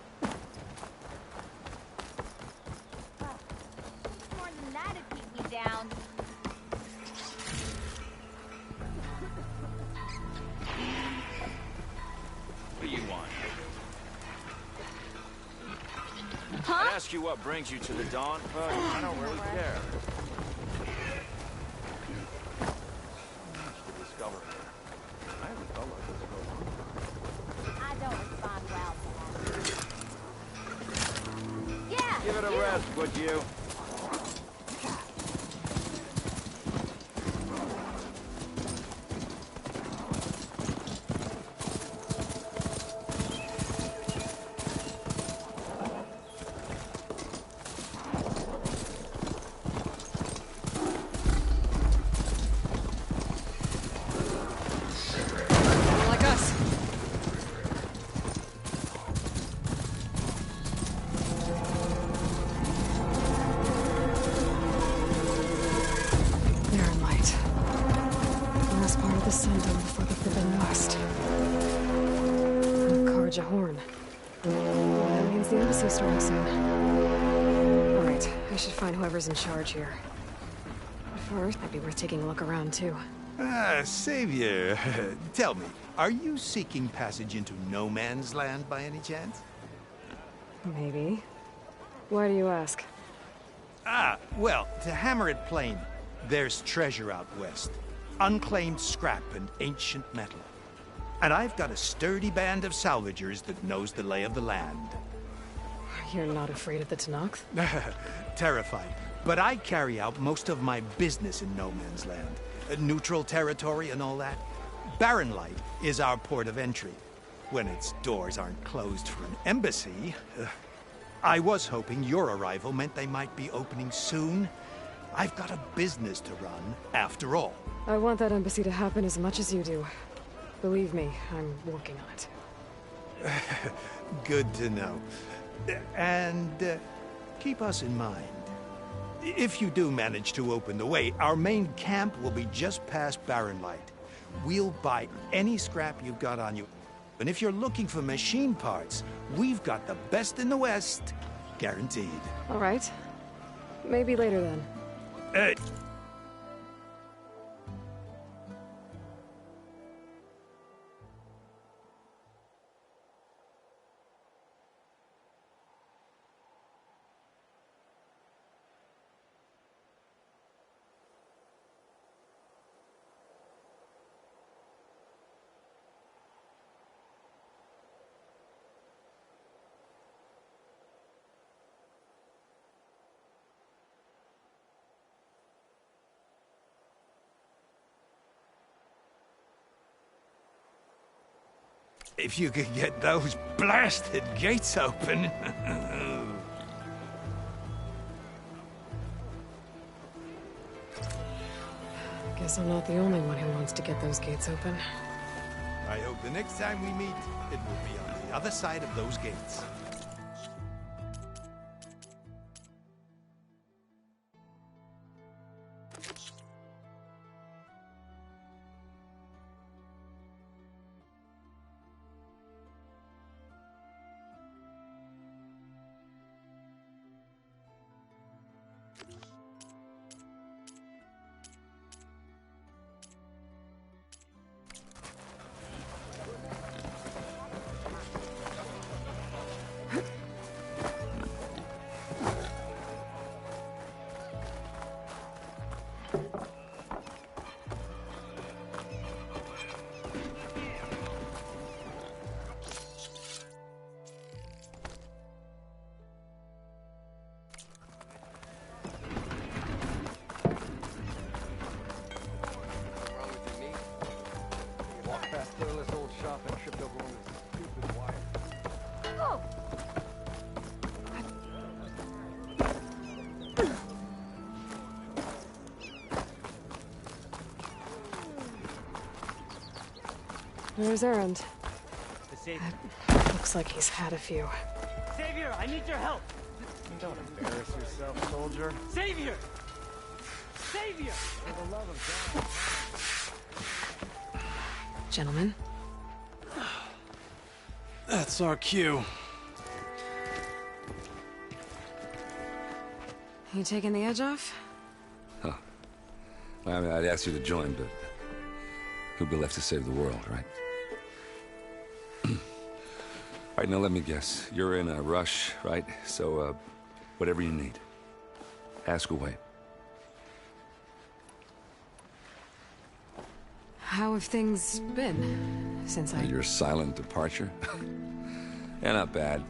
More than that to keep me down. What do you want? Huh? I ask you what brings you to the dawn, but I don't really care. To discover her. I haven't felt like this for a long time. I don't respond well to that. Yeah! Give it a rest, would you? Horn. That means the embassy starting soon. I should find whoever's in charge here. But first, might be worth taking a look around, too. Savior, tell me, are you seeking passage into no man's land by any chance? Maybe. Why do you ask? Well, to hammer it plain, there's treasure out west. Unclaimed scrap and ancient metal. And I've got a sturdy band of salvagers that knows the lay of the land. You're not afraid of the Tenakth? Terrified. But I carry out most of my business in no man's land. Neutral territory and all that. Barren Light is our port of entry. When its doors aren't closed for an embassy. I was hoping your arrival meant they might be opening soon. I've got a business to run, after all. I want that embassy to happen as much as you do. Believe me, I'm working on it. Good to know. And keep us in mind. If you do manage to open the way, our main camp will be just past Barren Light. We'll buy any scrap you've got on you. And if you're looking for machine parts, we've got the best in the West. Guaranteed. All right. Maybe later then. If you could get those blasted gates open. Guess I'm not the only one who wants to get those gates open. I hope the next time we meet, it will be on the other side of those gates. Where's Erend? Looks like he's had a few. Savior, I need your help! Don't embarrass yourself, soldier. Savior! Savior! For the love of God. Gentlemen. That's our cue. You taking the edge off? Huh. I mean, I'd ask you to join, but who'd be left to save the world, right? All right, now let me guess. You're in a rush, right? So, whatever you need, ask away. How have things been since Your silent departure? Yeah, not bad.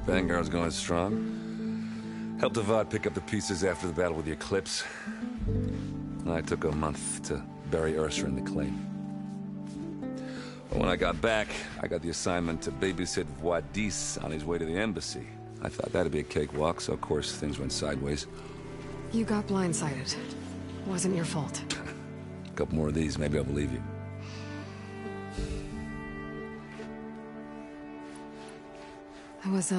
Vanguard's going strong. Helped Avad pick up the pieces after the battle with the Eclipse. I took a month to bury Ursa in the claim. But when I got back, I got the assignment to babysit Wadis on his way to the embassy. I thought that'd be a cakewalk, so of course things went sideways. You got blindsided. Wasn't your fault. A couple more of these, maybe I'll believe you. I was,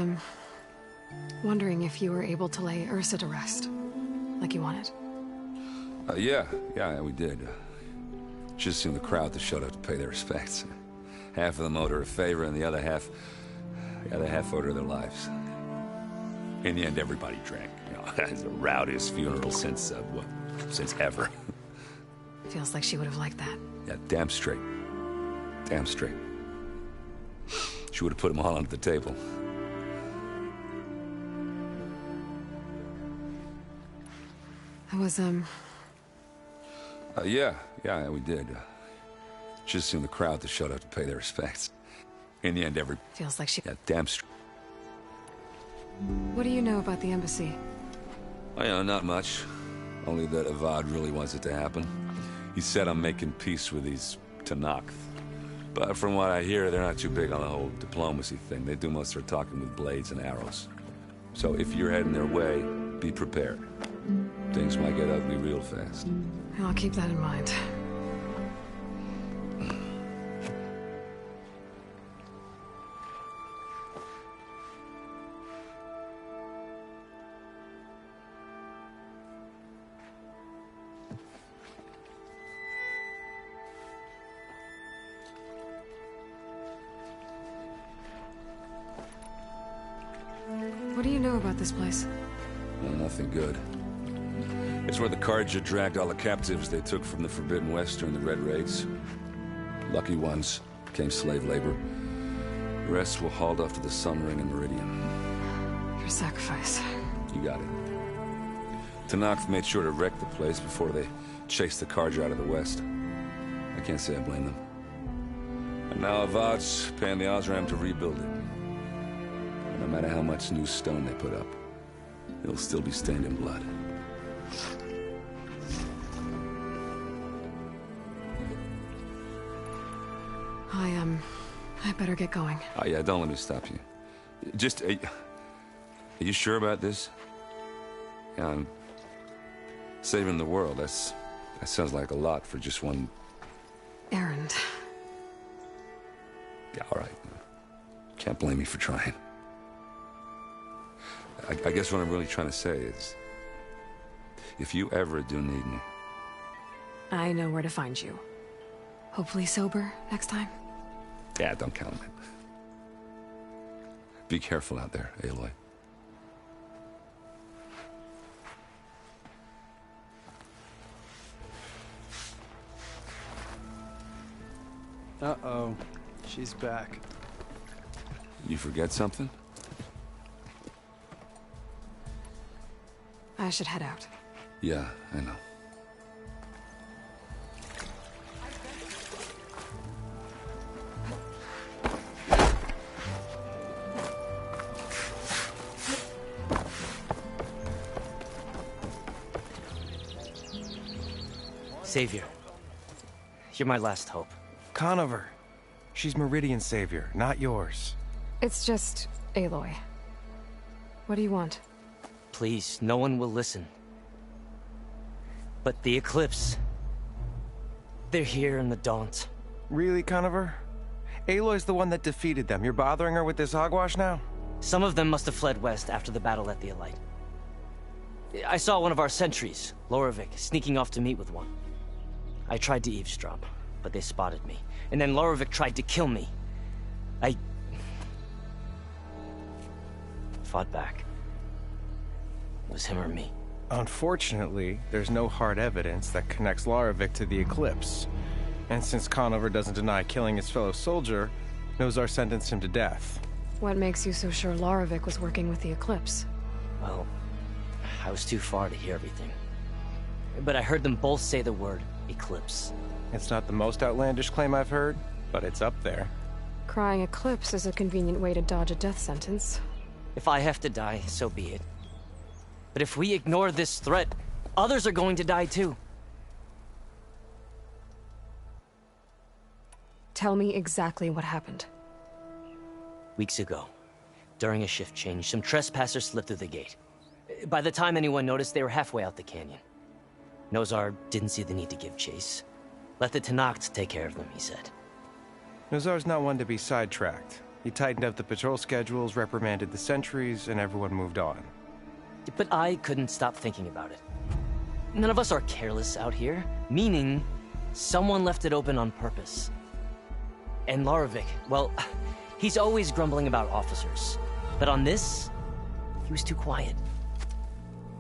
wondering if you were able to lay Ursa to rest, like you wanted. Yeah, we did. Just seen the crowd that showed up to pay their respects. Half of them owed her a favor, and the other half owed her their lives. In the end, everybody drank, you know. It's the rowdiest funeral since, since ever. Feels like she would have liked that. Yeah, damn straight. Damn straight. She would have put them all under the table. I was, Yeah, we did. Just assumed the crowd that showed up to pay their respects. In the end, Feels like she... Yeah, damn straight. What do you know about the embassy? Not much. Only that Avad really wants it to happen. He said I'm making peace with these Tenakth. But from what I hear, they're not too big on the whole diplomacy thing. They do most of their talking with blades and arrows. So if you're heading their way, be prepared. Things might get ugly real fast. I'll keep that in mind. What do you know about this place? Well, nothing good. It's where the Carja dragged all the captives they took from the Forbidden West during the Red Raids. Lucky ones became slave labor. The rest were hauled off to the Sun Ring and Meridian. Your sacrifice. You got it. Tenakth made sure to wreck the place before they chased the Carja out of the West. I can't say I blame them. And now Avad's paying the Osram to rebuild it. And no matter how much new stone they put up, it'll still be stained in blood. I better get going. Oh, yeah, don't let me stop you. Just, are you sure about this? Yeah, I'm saving the world. That sounds like a lot for just one... errand. Yeah, all right. Can't blame me for trying. I guess what I'm really trying to say is, if you ever do need me... I know where to find you. Hopefully sober next time. Yeah, don't count on it. Be careful out there, Aloy. Uh-oh. She's back. You forget something? I should head out. Yeah, I know. Savior, you're my last hope. Conover. She's Meridian's savior, not yours. It's just Aloy. What do you want? Please, no one will listen. But the Eclipse... they're here in the Daunt. Really, Conover? Aloy's the one that defeated them. You're bothering her with this hogwash now? Some of them must have fled west after the battle at the Elite. I saw one of our sentries, Lorovic, sneaking off to meet with one. I tried to eavesdrop, but they spotted me. And then Lorovic tried to kill me. I... fought back. It was him or me. Unfortunately, there's no hard evidence that connects Lorovic to the Eclipse. And since Conover doesn't deny killing his fellow soldier, Nozar sentenced him to death. What makes you so sure Lorovic was working with the Eclipse? Well, I was too far to hear everything. But I heard them both say the word Eclipse. It's not the most outlandish claim I've heard, but it's up there. Crying Eclipse is a convenient way to dodge a death sentence. If I have to die, so be it. But if we ignore this threat, others are going to die too. Tell me exactly what happened. Weeks ago, during a shift change, some trespassers slipped through the gate. By the time anyone noticed, they were halfway out the canyon. Nozar didn't see the need to give chase. Let the Tenakth take care of them, he said. Nozar's not one to be sidetracked. He tightened up the patrol schedules, reprimanded the sentries, and everyone moved on. But I couldn't stop thinking about it. None of us are careless out here, meaning someone left it open on purpose. And Lorovic, well, he's always grumbling about officers. But on this, he was too quiet.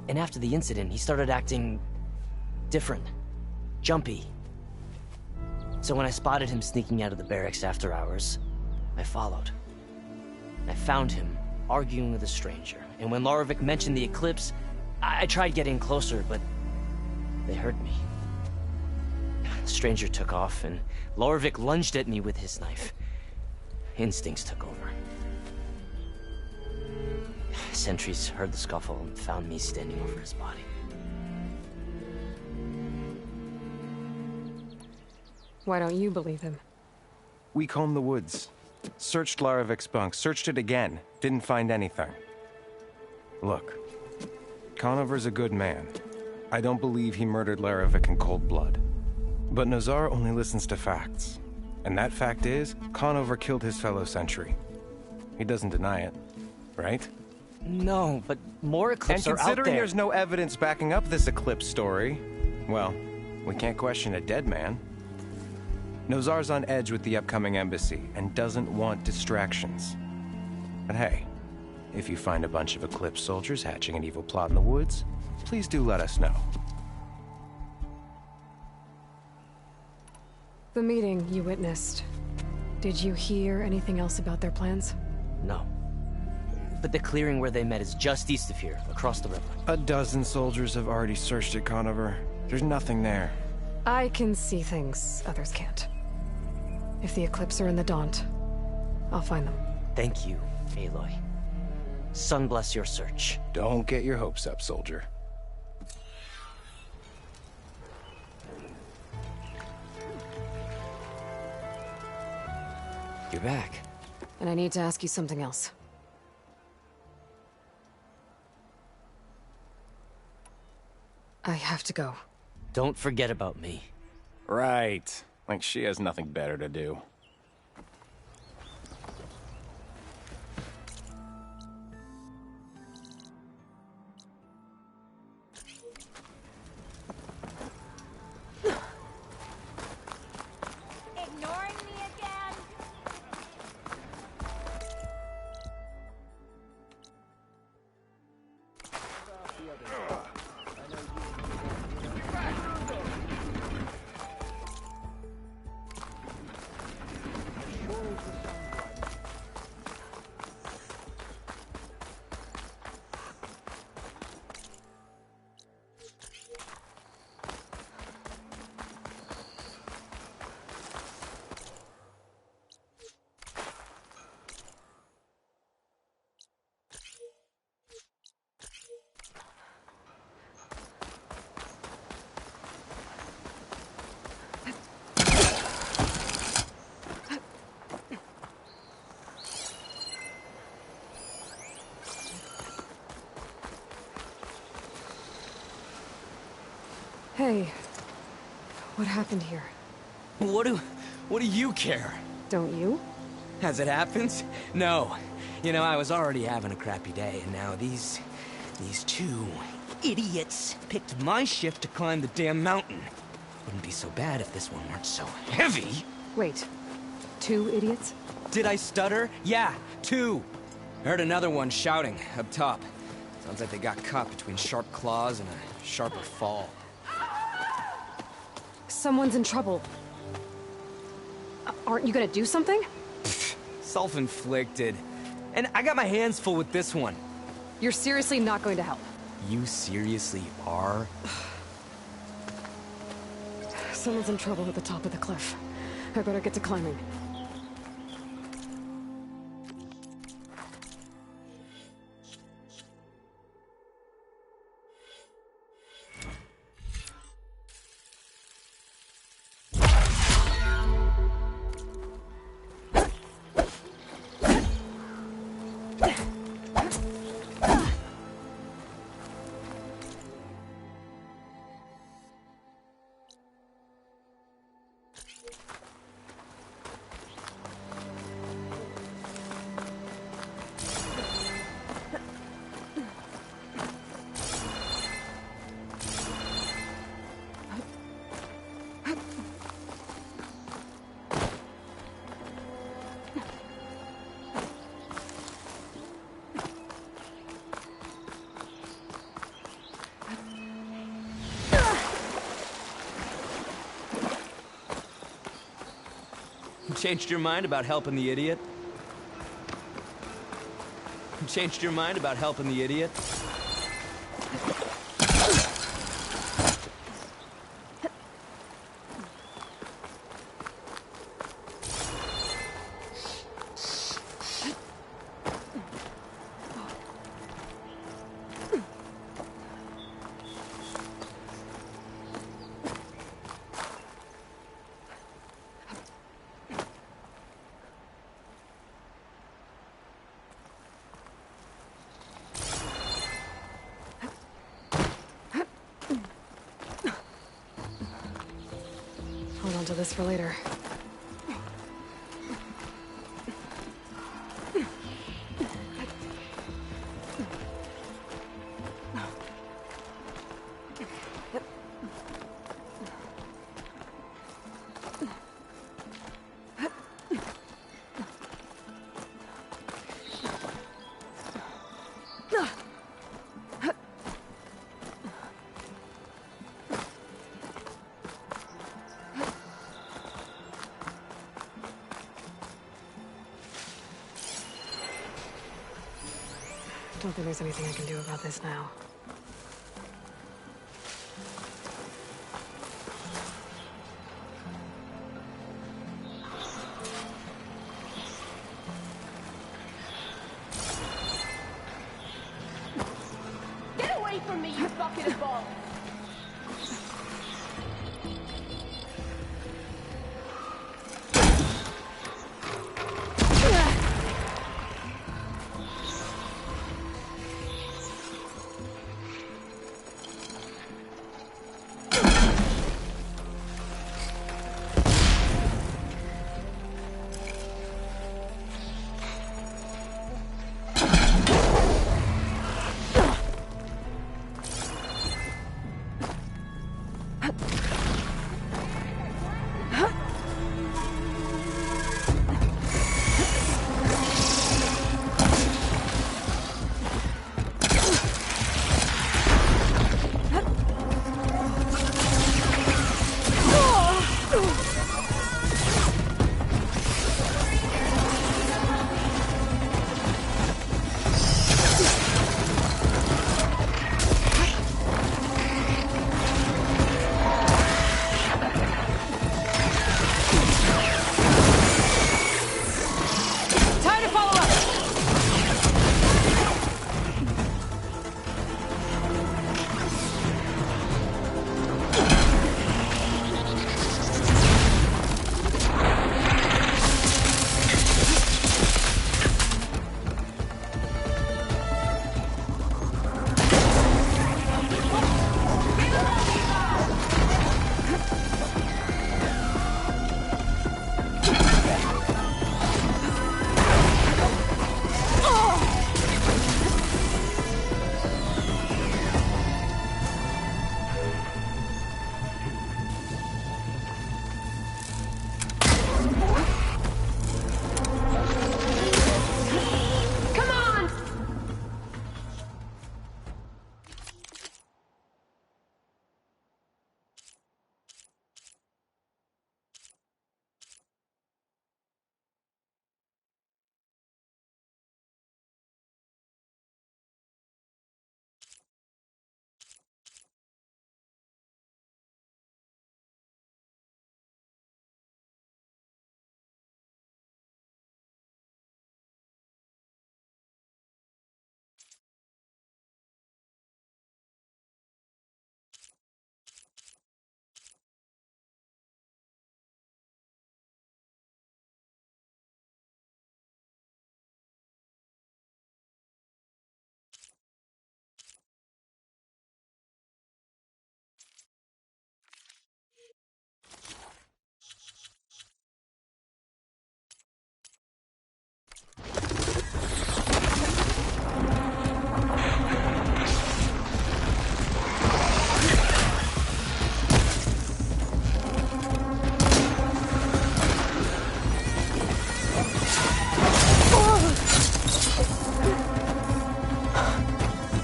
And after the incident, he started acting different, jumpy. So when I spotted him sneaking out of the barracks after hours, I followed. I found him arguing with a stranger, and when Lorevic mentioned the eclipse, I tried getting closer, but they heard me. The stranger took off, and Lorevic lunged at me with his knife. Instincts took over. Sentries heard the scuffle and found me standing over his body. Why don't you believe him? We combed the woods. Searched Larevic's bunk. Searched it again. Didn't find anything. Look. Conover's a good man. I don't believe he murdered Larevic in cold blood. But Nazar only listens to facts. And that fact is, Conover killed his fellow sentry. He doesn't deny it. Right? No, but more Eclipse are out there. And considering there's no evidence backing up this Eclipse story, well, we can't question a dead man. Nozar's on edge with the upcoming embassy and doesn't want distractions. But hey, if you find a bunch of Eclipse soldiers hatching an evil plot in the woods, please do let us know. The meeting you witnessed. Did you hear anything else about their plans? No. But the clearing where they met is just east of here, across the river. A dozen soldiers have already searched it, Conover. There's nothing there. I can see things others can't. If the Eclipse are in the Daunt, I'll find them. Thank you, Aloy. Sun bless your search. Don't get your hopes up, soldier. You're back. And I need to ask you something else. I have to go. Don't forget about me. Right. Like she has nothing better to do. Ignoring me again? Hey, what happened here? What do you care? Don't you? As it happens? No. You know, I was already having a crappy day, and now these two idiots picked my shift to climb the damn mountain. Wouldn't be so bad if this one weren't so heavy. Wait, 2 idiots? Did I stutter? Yeah, 2. Heard another one shouting up top. Sounds like they got caught between sharp claws and a sharper fall. Someone's in trouble. Aren't you gonna do something? Self-inflicted. And I got my hands full with this one. You're seriously not going to help? You seriously are? Someone's in trouble at the top of the cliff. I better get to climbing. changed your mind about helping the idiot? Changed your mind about helping the idiot? Hold on to this for later. I don't think there's anything I can do about this now. Get away from me, you bucket of balls!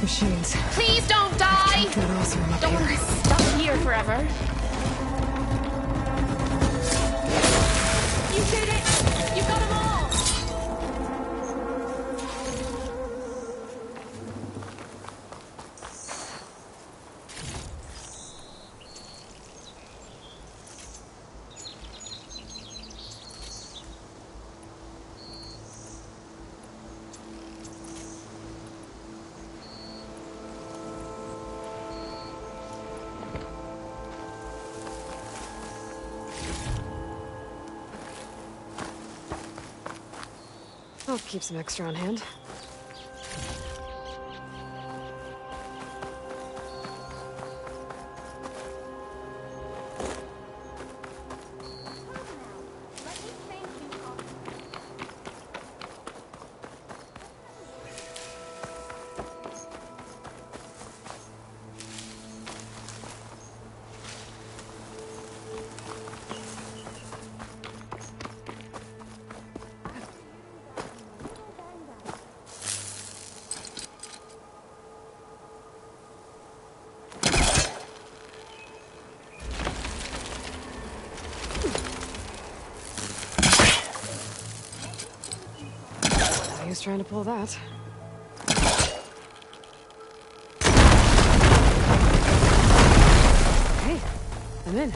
Machines. Please don't die! Don't want to be stuck here forever. You did it! You got them all! I'll keep some extra on hand. He was trying to pull that. Okay, I'm in.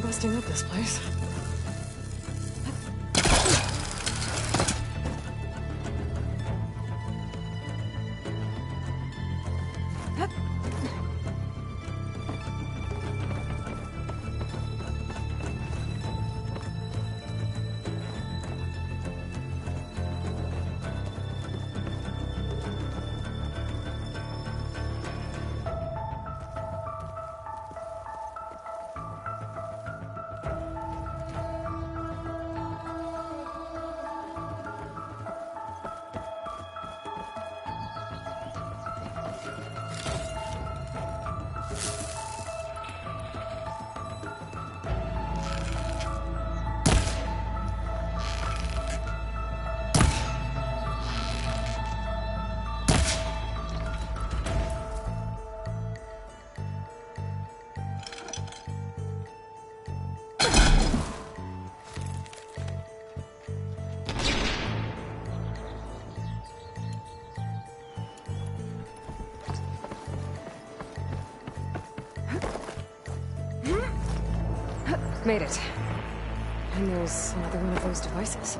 Busting up this place. Made it. And there's another one of those devices.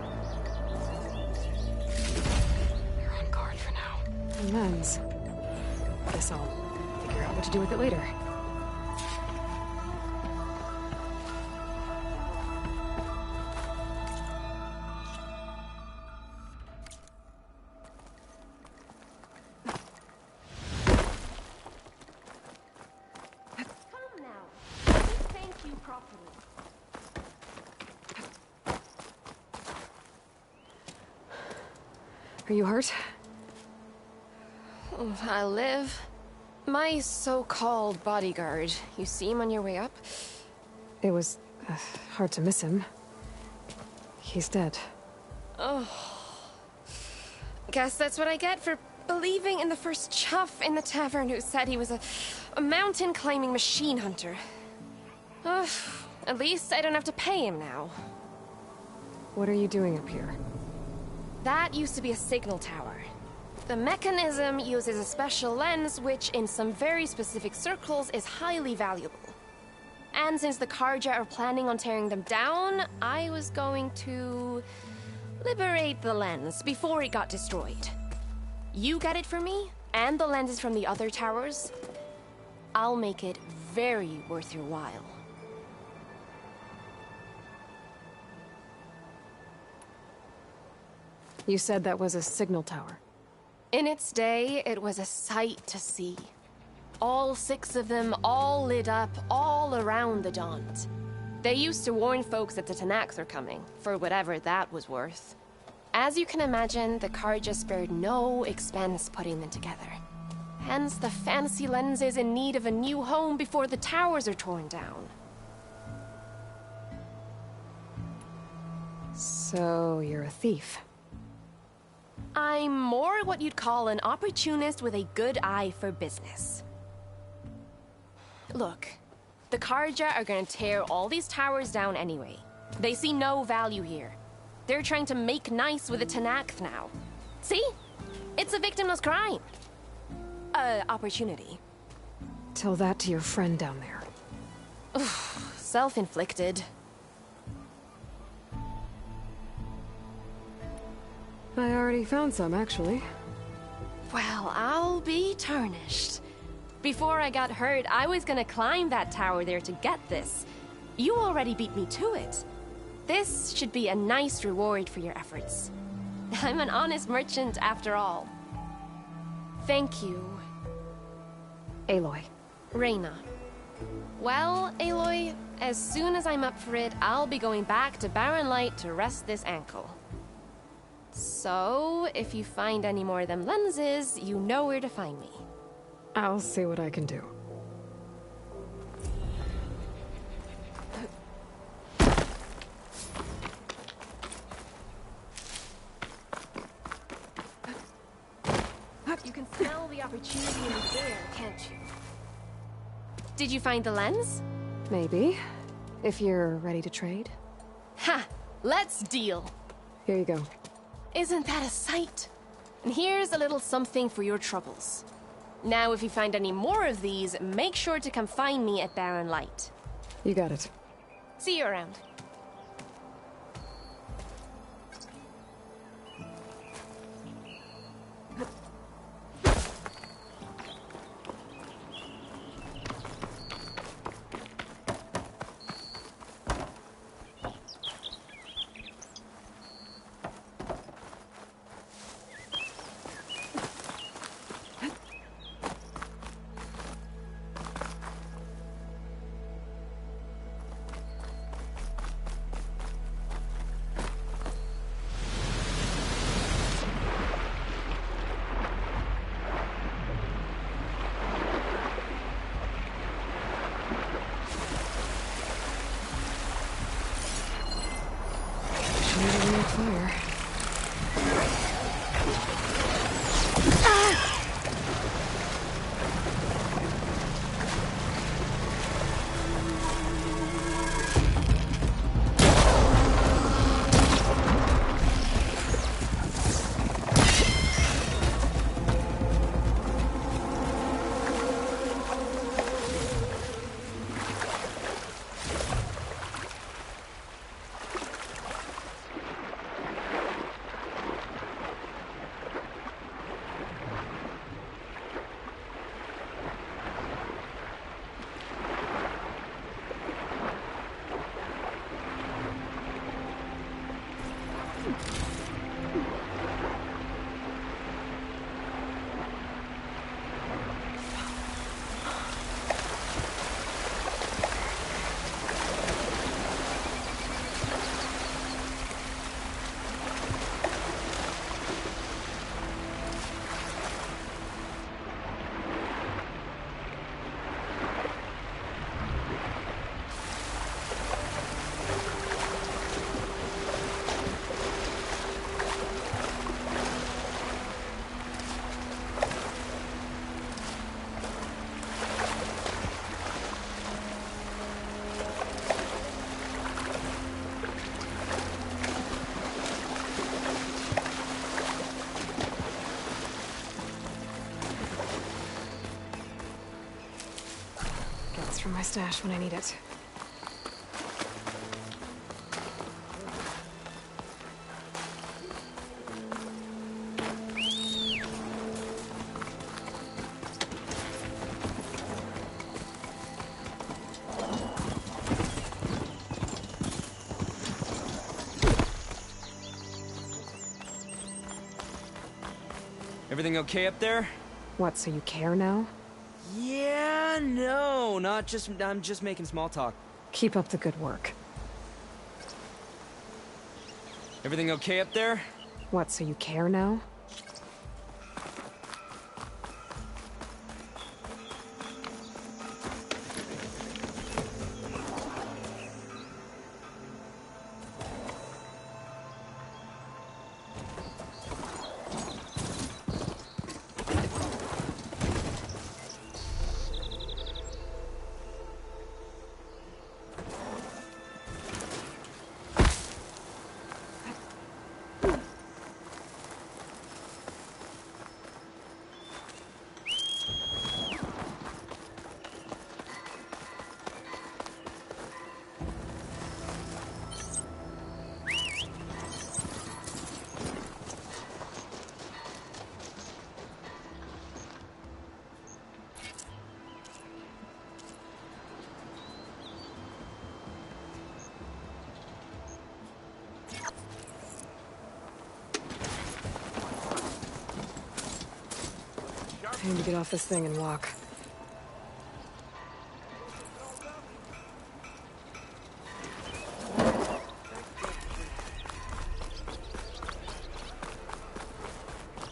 They're on guard for now. A lens. Guess I'll figure out what to do with it later. Are you hurt? I live. My so-called bodyguard. You see him on your way up? It was hard to miss him. He's dead. Oh. Guess that's what I get for believing in the first chuff in the tavern who said he was a mountain-climbing machine hunter. At least I don't have to pay him now. What are you doing up here? That used to be a signal tower. The mechanism uses a special lens which, in some very specific circles, is highly valuable. And since the Carja are planning on tearing them down, I was going to liberate the lens before it got destroyed. You get it for me, and the lenses from the other towers, I'll make it very worth your while. You said that was a signal tower. In its day, it was a sight to see. All 6 of them, all lit up, all around the Daunt. They used to warn folks that the Tenakth are coming, for whatever that was worth. As you can imagine, the Carja spared no expense putting them together. Hence the fancy lenses in need of a new home before the towers are torn down. So, you're a thief. I'm more what you'd call an opportunist with a good eye for business. Look, the Carja are gonna tear all these towers down anyway. They see no value here. They're trying to make nice with the Tenakth now. See? It's a victimless crime. Opportunity. Tell that to your friend down there. Self-inflicted. I already found some, actually. Well, I'll be tarnished. Before I got hurt, I was gonna climb that tower there to get this. You already beat me to it. This should be a nice reward for your efforts. I'm an honest merchant after all. Thank you. Aloy. Reyna. Well, Aloy, as soon as I'm up for it, I'll be going back to Barren Light to rest this ankle. So, if you find any more of them lenses, you know where to find me. I'll see what I can do. You can smell the opportunity in the air, can't you? Did you find the lens? Maybe. If you're ready to trade. Ha! Let's deal! Here you go. Isn't that a sight? And here's a little something for your troubles. Now, if you find any more of these, make sure to come find me at Barren Light. You got it. See you around. Fire. From my stash when I need it. Everything okay up there? What, so you care now? Yeah, no, I'm just making small talk. Keep up the good work. Everything okay up there? What, so you care now? Time to get off this thing and walk.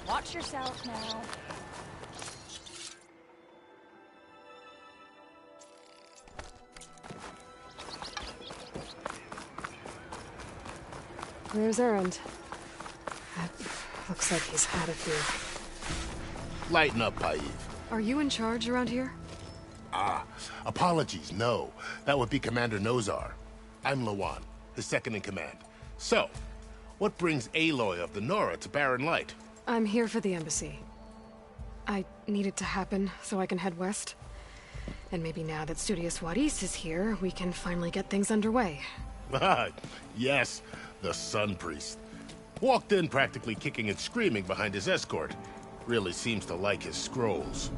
Watch yourself now. Where's Erend? That looks like he's had a few. Lighten up, Paiv. Are you in charge around here? Apologies, no. That would be Commander Nozar. I'm Lawan, his second in command. So, what brings Aloy of the Nora to Barren Light? I'm here for the embassy. I need it to happen so I can head west. And maybe now that Studious Wadis is here, we can finally get things underway. Yes, the Sun Priest. Walked in practically kicking and screaming behind his escort. Really seems to like his scrolls.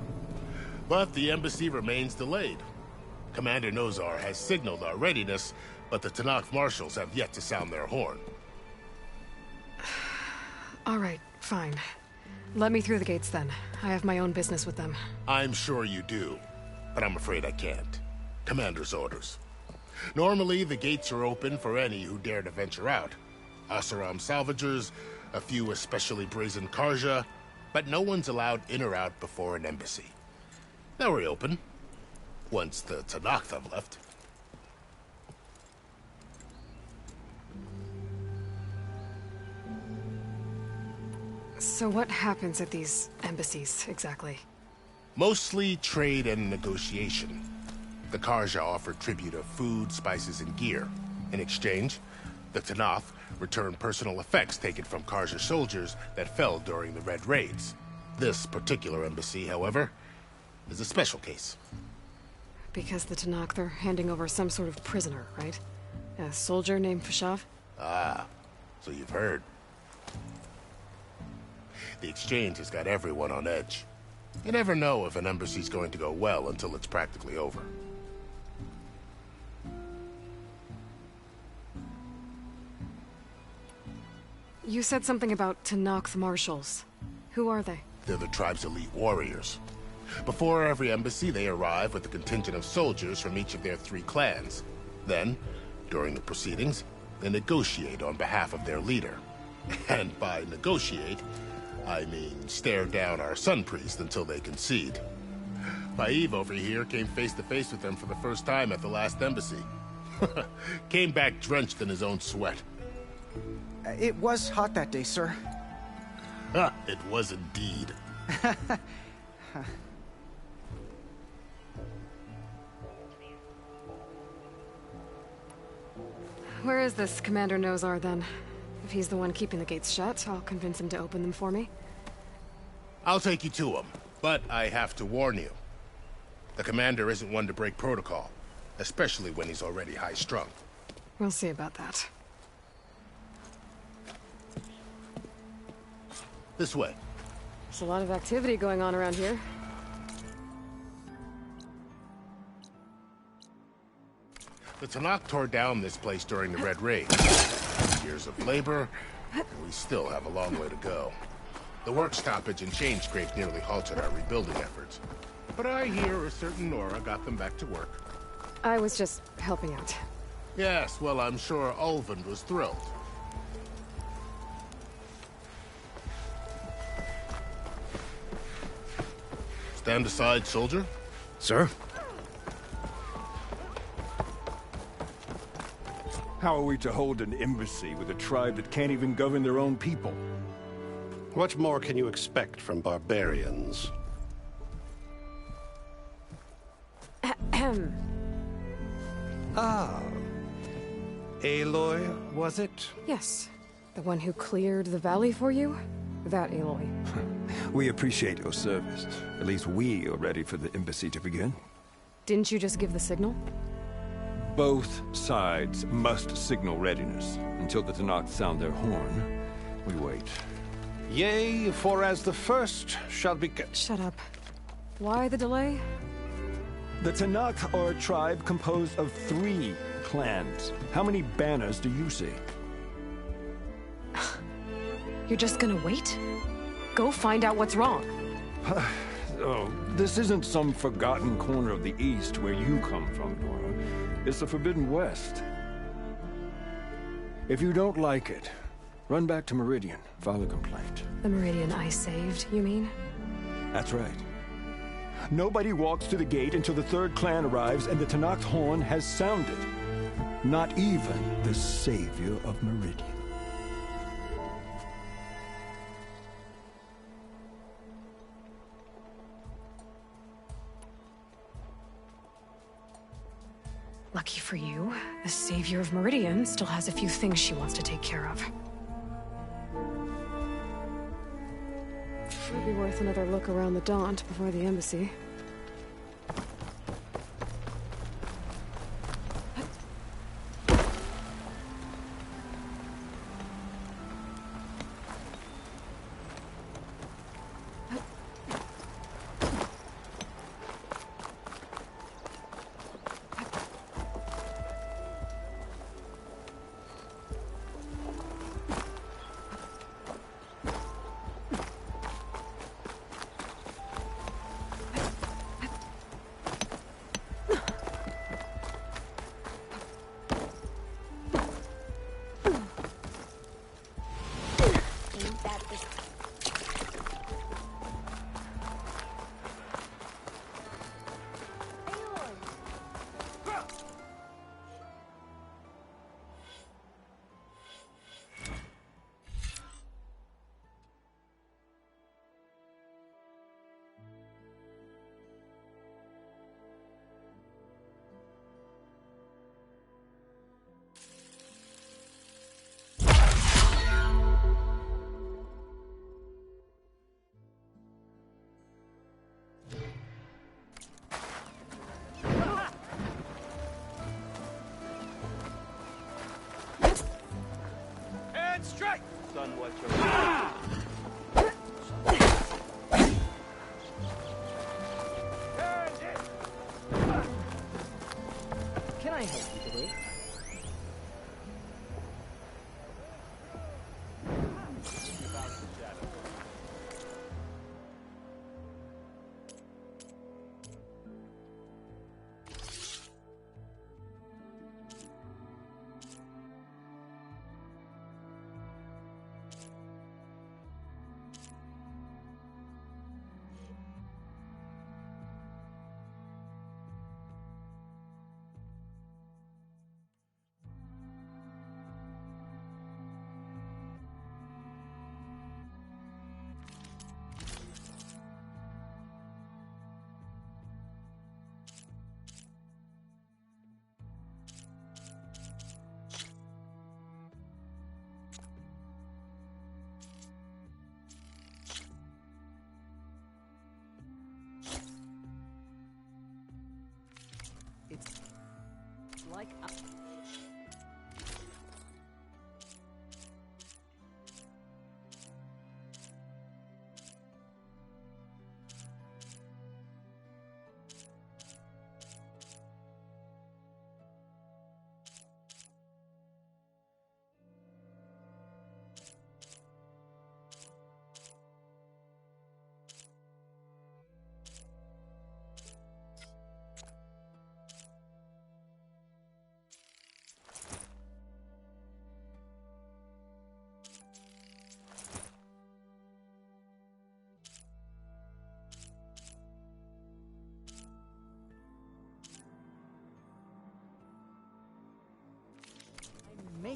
But the embassy remains delayed. Commander Nozar has signaled our readiness, but the Tenakth marshals have yet to sound their horn. All right, fine. Let me through the gates then. I have my own business with them. I'm sure you do, but I'm afraid I can't. Commander's orders. Normally, the gates are open for any who dare to venture out. Asaram salvagers, a few especially brazen Karja, but no one's allowed in or out before an embassy. They'll reopen, once the Tenakth have left. So what happens at these embassies, exactly? Mostly trade and negotiation. The Karja offer tribute of food, spices, and gear. In exchange, the Tenakth return personal effects taken from Karja soldiers that fell during the Red Raids. This particular embassy, however, is a special case. Because the Tenakth are handing over some sort of prisoner, right? A soldier named Fashav? Ah, so you've heard. The exchange has got everyone on edge. You never know if an embassy's going to go well until it's practically over. You said something about Tenakth marshals. Who are they? They're the tribe's elite warriors. Before every embassy, they arrive with a contingent of soldiers from each of their 3 clans. Then, during the proceedings, they negotiate on behalf of their leader. And by negotiate, I mean stare down our Sun Priest until they concede. Paiv over here came face to face with them for the first time at the last embassy. Came back drenched in his own sweat. It was hot that day, sir. It was indeed. Where is this Commander Nozar, then? If he's the one keeping the gates shut, I'll convince him to open them for me. I'll take you to him, but I have to warn you. The commander isn't one to break protocol, especially when he's already high-strung. We'll see about that. This way. There's a lot of activity going on around here. The Tenakth tore down this place during the Red Raid. Years of labor, and we still have a long way to go. The work stoppage and chain scrape nearly halted our rebuilding efforts. But I hear a certain Nora got them back to work. I was just helping out. Yes, well, I'm sure Ulvund was thrilled. Stand aside, soldier. Sir? How are we to hold an embassy with a tribe that can't even govern their own people? What more can you expect from barbarians? Ahem. Ah. Aloy, was it? Yes. The one who cleared the valley for you? That Aloy. We appreciate your service. At least we are ready for the embassy to begin. Didn't you just give the signal? Both sides must signal readiness. Until the Tenakth sound their horn, we wait. Yea, for as the first shall be... Shut up. Why the delay? The Tenakth are a tribe composed of 3 clans. How many banners do you see? You're just gonna wait? Go find out what's wrong. Oh, this isn't some forgotten corner of the East where you come from, Nora. It's the Forbidden West. If you don't like it, run back to Meridian, file a complaint. The Meridian I saved, you mean? That's right. Nobody walks to the gate until the 3rd clan arrives and the Tenakth horn has sounded. Not even the savior of Meridian. Lucky for you, the savior of Meridian still has a few things she wants to take care of. Might be worth another look around the Daunt before the embassy.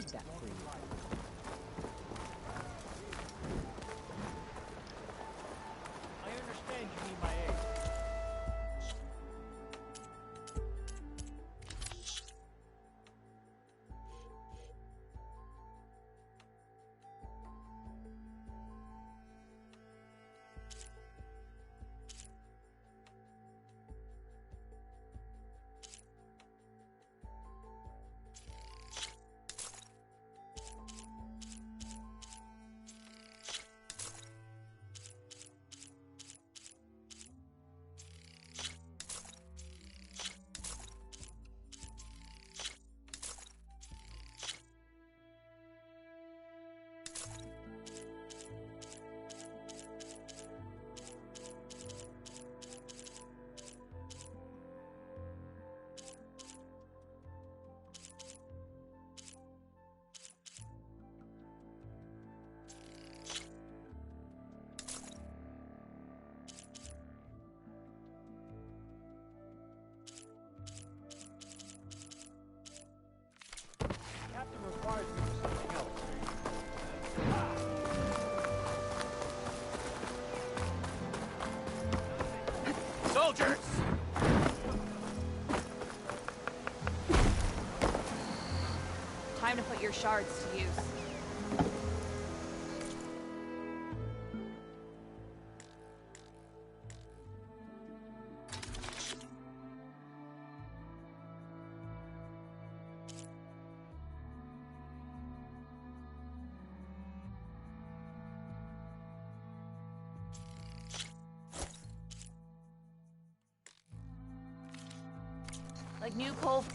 need that for you. I understand you need my aid. Captain requires me for something else. Soldiers! Time to put your shards to use. Like new coal for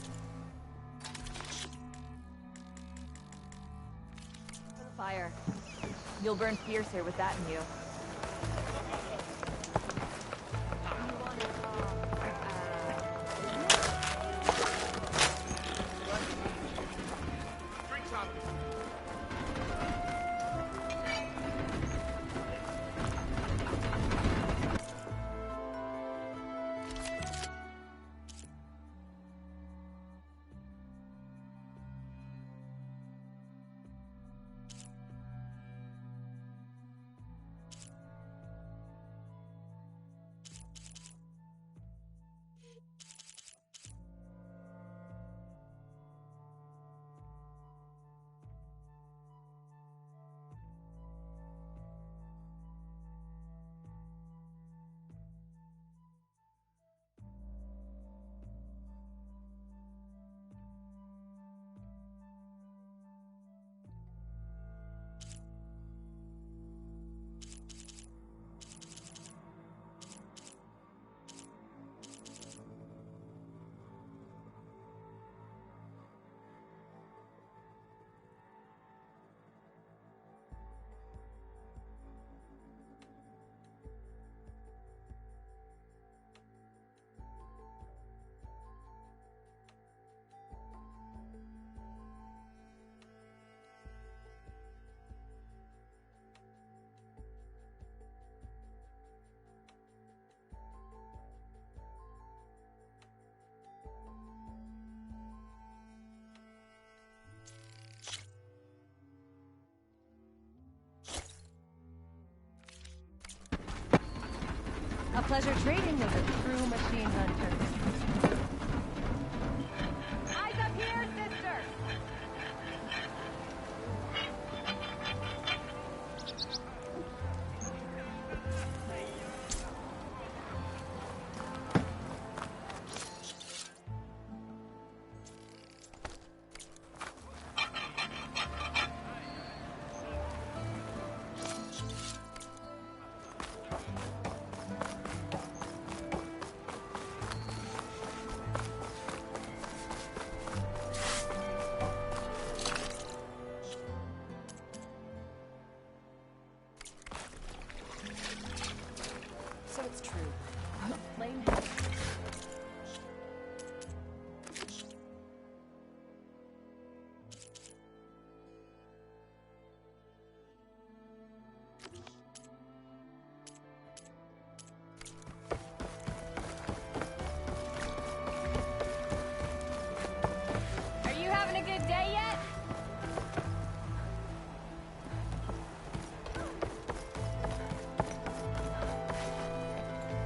the fire. You'll burn fiercer with that in you. A pleasure trading with a true machine hunter. Eyes up here, sister! So it's true. Lane. Are you having a good day yet?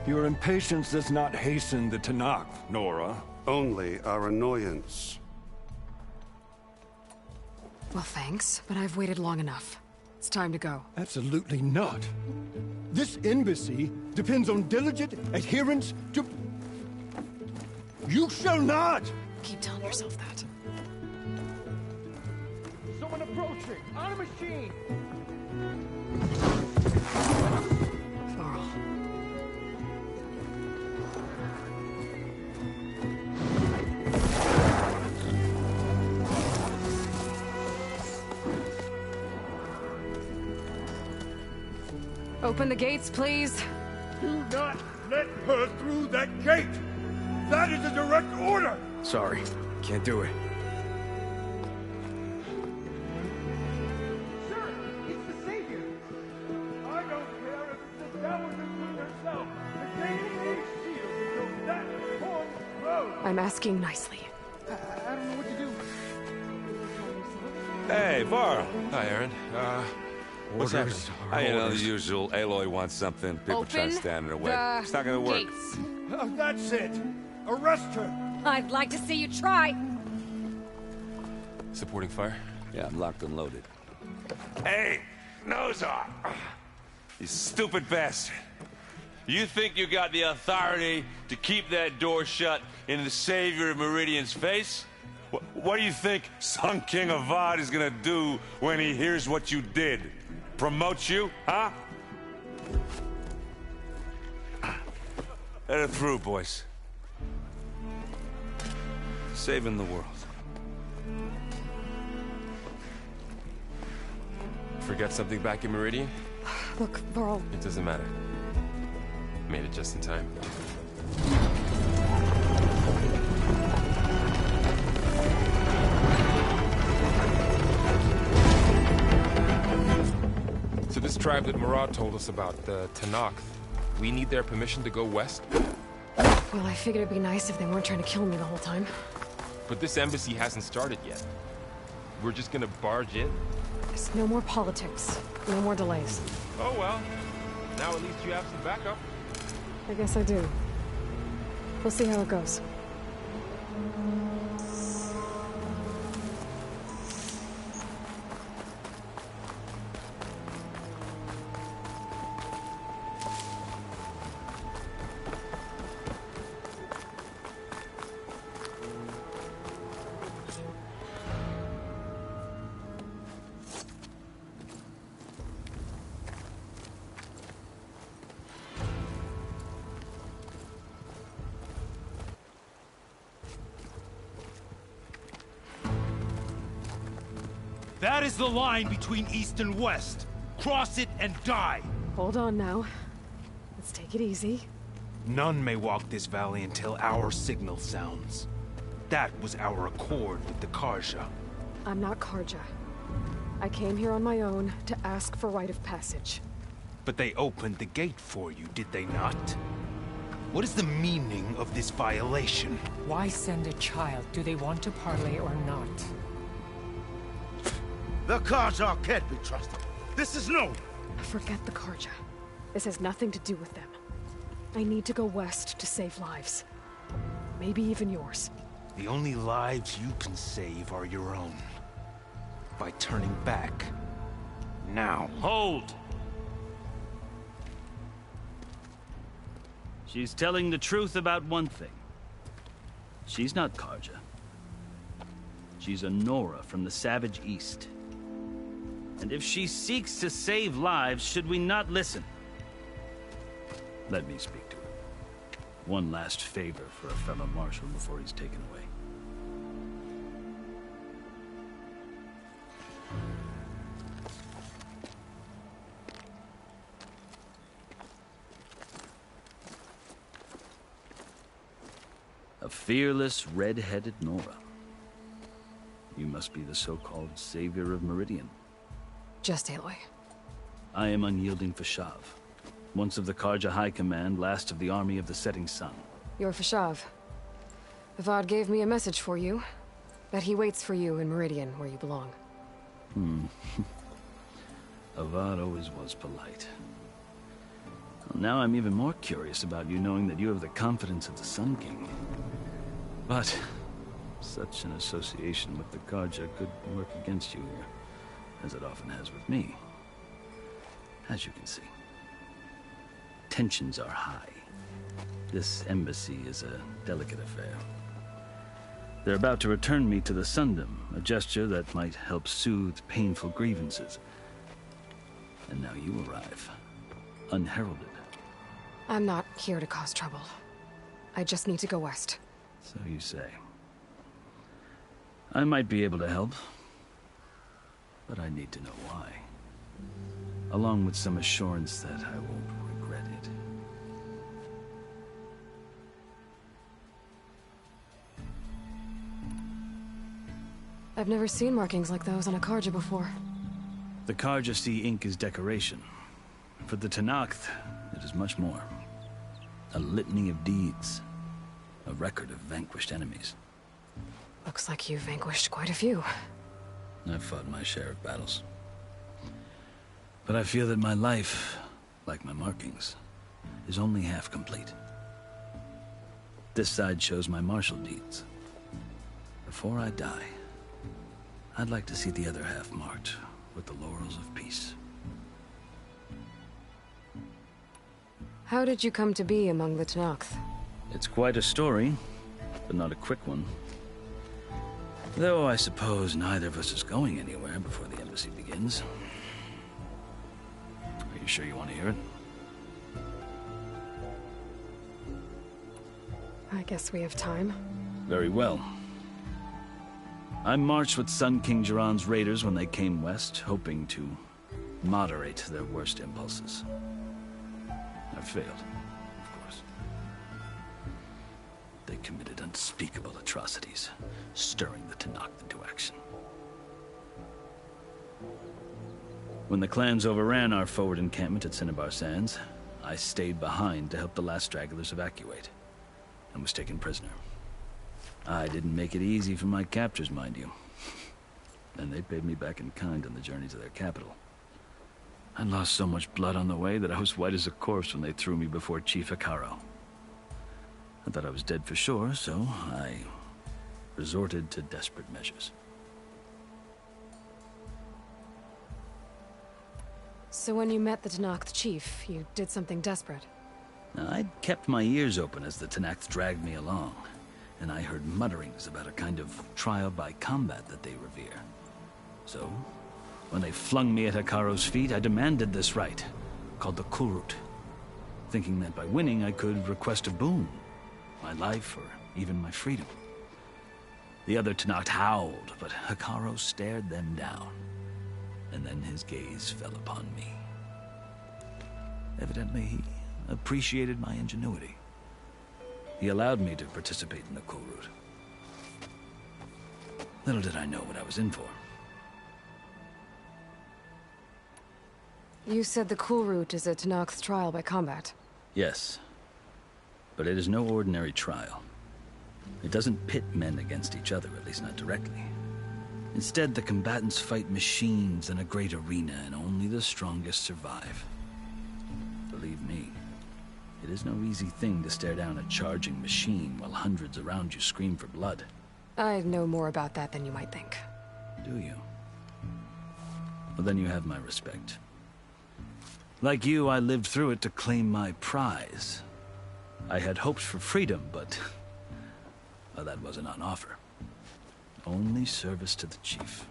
Your impatience does not hasten the Tanakh, Nora. Only our annoyance. Well, thanks, but I've waited long enough. It's time to go. Absolutely not. This embassy depends on diligent adherence to... You shall not! Keep telling yourself that. Someone approaching! On a machine! Varl. Open the gates, please. Do not let her through that gate! That is a direct order! Sorry, can't do it. Sir, it's the Savior! I don't care if it's the Dowager Queen herself. The gate is sealed until that horn blows. I'm asking nicely. I don't know what to do. Hey, Varl. Hi, Aaron. What's happening? You know, the usual. Aloy wants something. People try to stand in her way. It's not gonna work. Gates. Oh, that's it. Arrest her. I'd like to see you try. Supporting fire? Yeah, I'm locked and loaded. Hey, Nozar! You stupid bastard. You think you got the authority to keep that door shut in the Savior of Meridian's face? What do you think Sun King Avad is gonna do when he hears what you did? Promote you, huh? Let her through, boys. Saving the world. Forget something back in Meridian? Look, Varl. It doesn't matter. Made it just in time. So this tribe that Murad told us about, the Tanakh, we need their permission to go west? Well, I figured it'd be nice if they weren't trying to kill me the whole time. But this embassy hasn't started yet. We're just gonna barge in? There's no more politics. No more delays. Oh well. Now at least you have some backup. I guess I do. We'll see how it goes. That is the line between East and West. Cross it and die. Hold on now. Let's take it easy. None may walk this valley until our signal sounds. That was our accord with the Karja. I'm not Karja. I came here on my own to ask for rite of passage. But they opened the gate for you, did they not? What is the meaning of this violation? Why send a child? Do they want to parley or not? The Karja can't be trusted. This is known. Forget the Karja. This has nothing to do with them. I need to go west to save lives. Maybe even yours. The only lives you can save are your own. By turning back. Now. Hold! She's telling the truth about one thing. She's not Karja. She's a Nora from the Savage East. And if she seeks to save lives, should we not listen? Let me speak to her. One last favor for a fellow marshal before he's taken away. A fearless, red-headed Nora. You must be the so-called Savior of Meridian. Just Aloy. I am Unyielding Fashav. Once of the Karja High Command, last of the Army of the Setting Sun. You're Fashav. Avad gave me a message for you. That he waits for you in Meridian, where you belong. Avad always was polite. now I'm even more curious about you knowing that you have the confidence of the Sun King. But such an association with the Carja could work against you here, as it often has with me. As you can see, tensions are high. This embassy is a delicate affair. They're about to return me to the Sundom, a gesture that might help soothe painful grievances. And now you arrive, unheralded. I'm not here to cause trouble. I just need to go west. So you say. I might be able to help, but I need to know why. Along with some assurance that I won't regret it. I've never seen markings like those on a Carja before. The Carja see ink as decoration. For the Tenakth, it is much more. A litany of deeds. A record of vanquished enemies. Looks like you've vanquished quite a few. I've fought my share of battles. But I feel that my life, like my markings, is only half complete. This side shows my martial deeds. Before I die, I'd like to see the other half marked with the laurels of peace. How did you come to be among the Tenakth? It's quite a story, but not a quick one. Though I suppose neither of us is going anywhere before the embassy begins. Are you sure you want to hear it? I guess we have time. Very well. I marched with Sun King Jiran's raiders when they came west, hoping to moderate their worst impulses. I failed, of course. They committed unspeakable atrocities, stirring the Tenakth into action. When the clans overran our forward encampment at Cinnabar Sands, I stayed behind to help the last stragglers evacuate, and was taken prisoner. I didn't make it easy for my captors, mind you. And they paid me back in kind on the journey to their capital. I lost so much blood on the way that I was white as a corpse when they threw me before Chief Hekarro. I thought I was dead for sure, so I resorted to desperate measures. So when you met the Tenakth chief, you did something desperate? Now, I'd kept my ears open as the Tenakth dragged me along, and I heard mutterings about a kind of trial by combat that they revere. So, when they flung me at Hekarro's feet, I demanded this right, called the Kulrut, thinking that by winning I could request a boon, my life or even my freedom. The other Tenakth howled, but Hekarro stared them down, and then his gaze fell upon me. Evidently, he appreciated my ingenuity. He allowed me to participate in the Kulrut. Little did I know what I was in for. You said the Kulrut is a Tenakth trial by combat. Yes, but it is no ordinary trial. It doesn't pit men against each other, at least not directly. Instead, the combatants fight machines in a great arena, and only the strongest survive. Believe me, it is no easy thing to stare down a charging machine while hundreds around you scream for blood. I know more about that than you might think. Do you? Well, then you have my respect. Like you, I lived through it to claim my prize. I had hoped for freedom, but well, that wasn't on offer. Only service to the chief.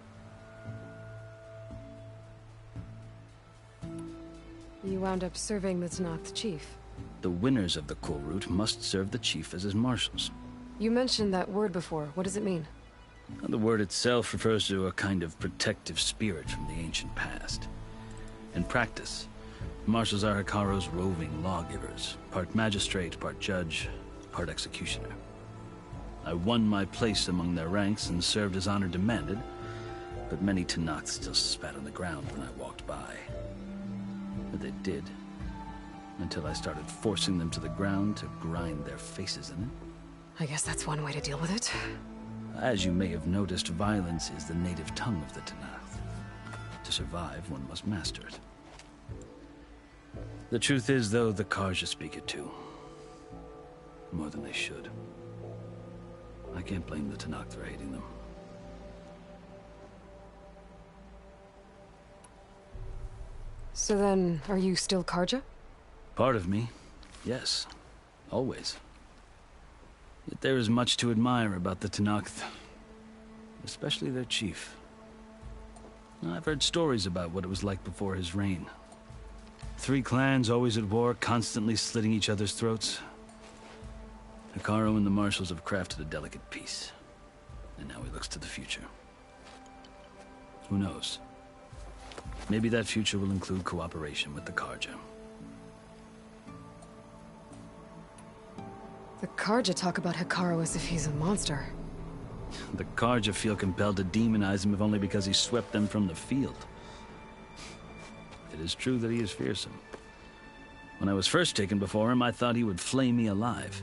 You wound up serving the Tenakth chief. The winners of the Kulrut must serve the chief as his marshals. You mentioned that word before. What does it mean? The word itself refers to a kind of protective spirit from the ancient past. In practice, marshals are Hekarro's roving lawgivers, part magistrate, part judge, part executioner. I won my place among their ranks and served as honor demanded, but many Tenakth still spat on the ground when I walked by. But they did, until I started forcing them to the ground to grind their faces in it. I guess that's one way to deal with it. As you may have noticed, violence is the native tongue of the Tenakth. To survive, one must master it. The truth is, though, the Carja speak it too. More than they should. I can't blame the Tenakth for hating them. So then, are you still Carja? Part of me, yes. Always. Yet there is much to admire about the Tenakth. Especially their chief. I've heard stories about what it was like before his reign. 3 clans always at war, constantly slitting each other's throats. Hekarro and the Marshals have crafted a delicate peace. And now he looks to the future. Who knows? Maybe that future will include cooperation with the Carja. The Carja talk about Hekarro as if he's a monster. The Carja feel compelled to demonize him if only because he swept them from the field. It is true that he is fearsome. When I was first taken before him, I thought he would flay me alive.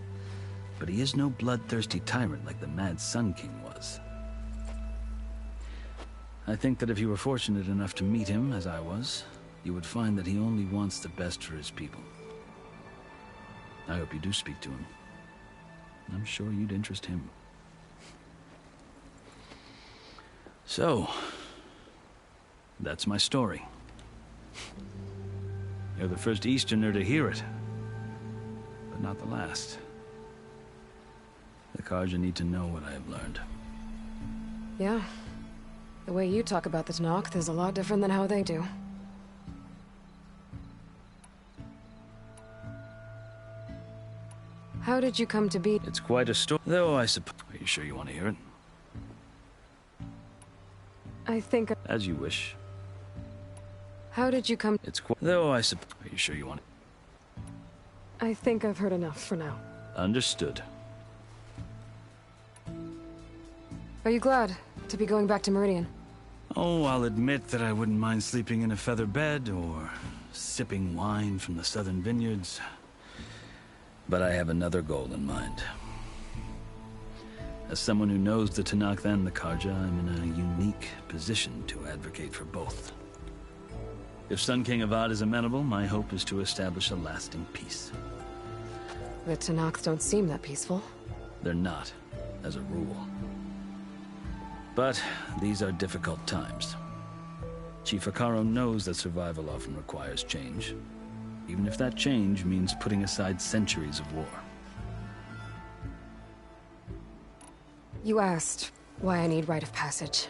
But he is no bloodthirsty tyrant like the Mad Sun King was. I think that if you were fortunate enough to meet him, as I was, you would find that he only wants the best for his people. I hope you do speak to him. I'm sure you'd interest him. So, that's my story. You're the first Easterner to hear it, but not the last. The Carja need to know what I have learned. Yeah. The way you talk about the Tenakth is a lot different than how they do. How did you come to be? It's quite a story, though I suppose. Are you sure you want to hear it? I think... As you wish. How did you come... It's quite... Though I suppose... Are you sure you want it? I think I've heard enough for now. Understood. Are you glad to be going back to Meridian? Oh, I'll admit that I wouldn't mind sleeping in a feather bed or sipping wine from the southern vineyards. But I have another goal in mind. As someone who knows the Tenakth and the Carja, I'm in a unique position to advocate for both. If Sun King Avad is amenable, my hope is to establish a lasting peace. The Tenakth don't seem that peaceful. They're not, as a rule. But these are difficult times. Chief Hekarro knows that survival often requires change, even if that change means putting aside centuries of war. You asked why I need rite of passage.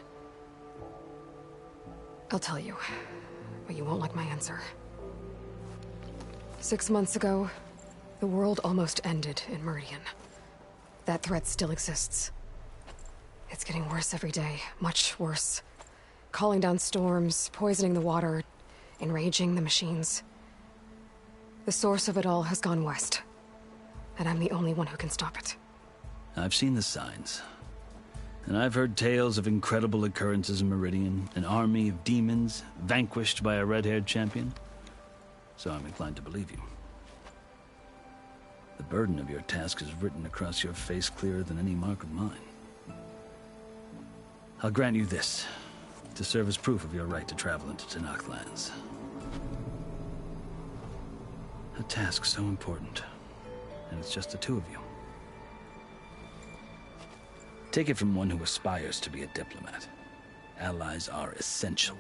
I'll tell you, but you won't like my answer. 6 months ago, the world almost ended in Meridian. That threat still exists. It's getting worse every day, much worse. Calling down storms, poisoning the water, enraging the machines. The source of it all has gone west, and I'm the only one who can stop it. I've seen the signs. And I've heard tales of incredible occurrences in Meridian, an army of demons vanquished by a red-haired champion. So I'm inclined to believe you. The burden of your task is written across your face clearer than any mark of mine. I'll grant you this, to serve as proof of your right to travel into Tenakth lands. A task so important, and it's just the two of you. Take it from one who aspires to be a diplomat. Allies are essential.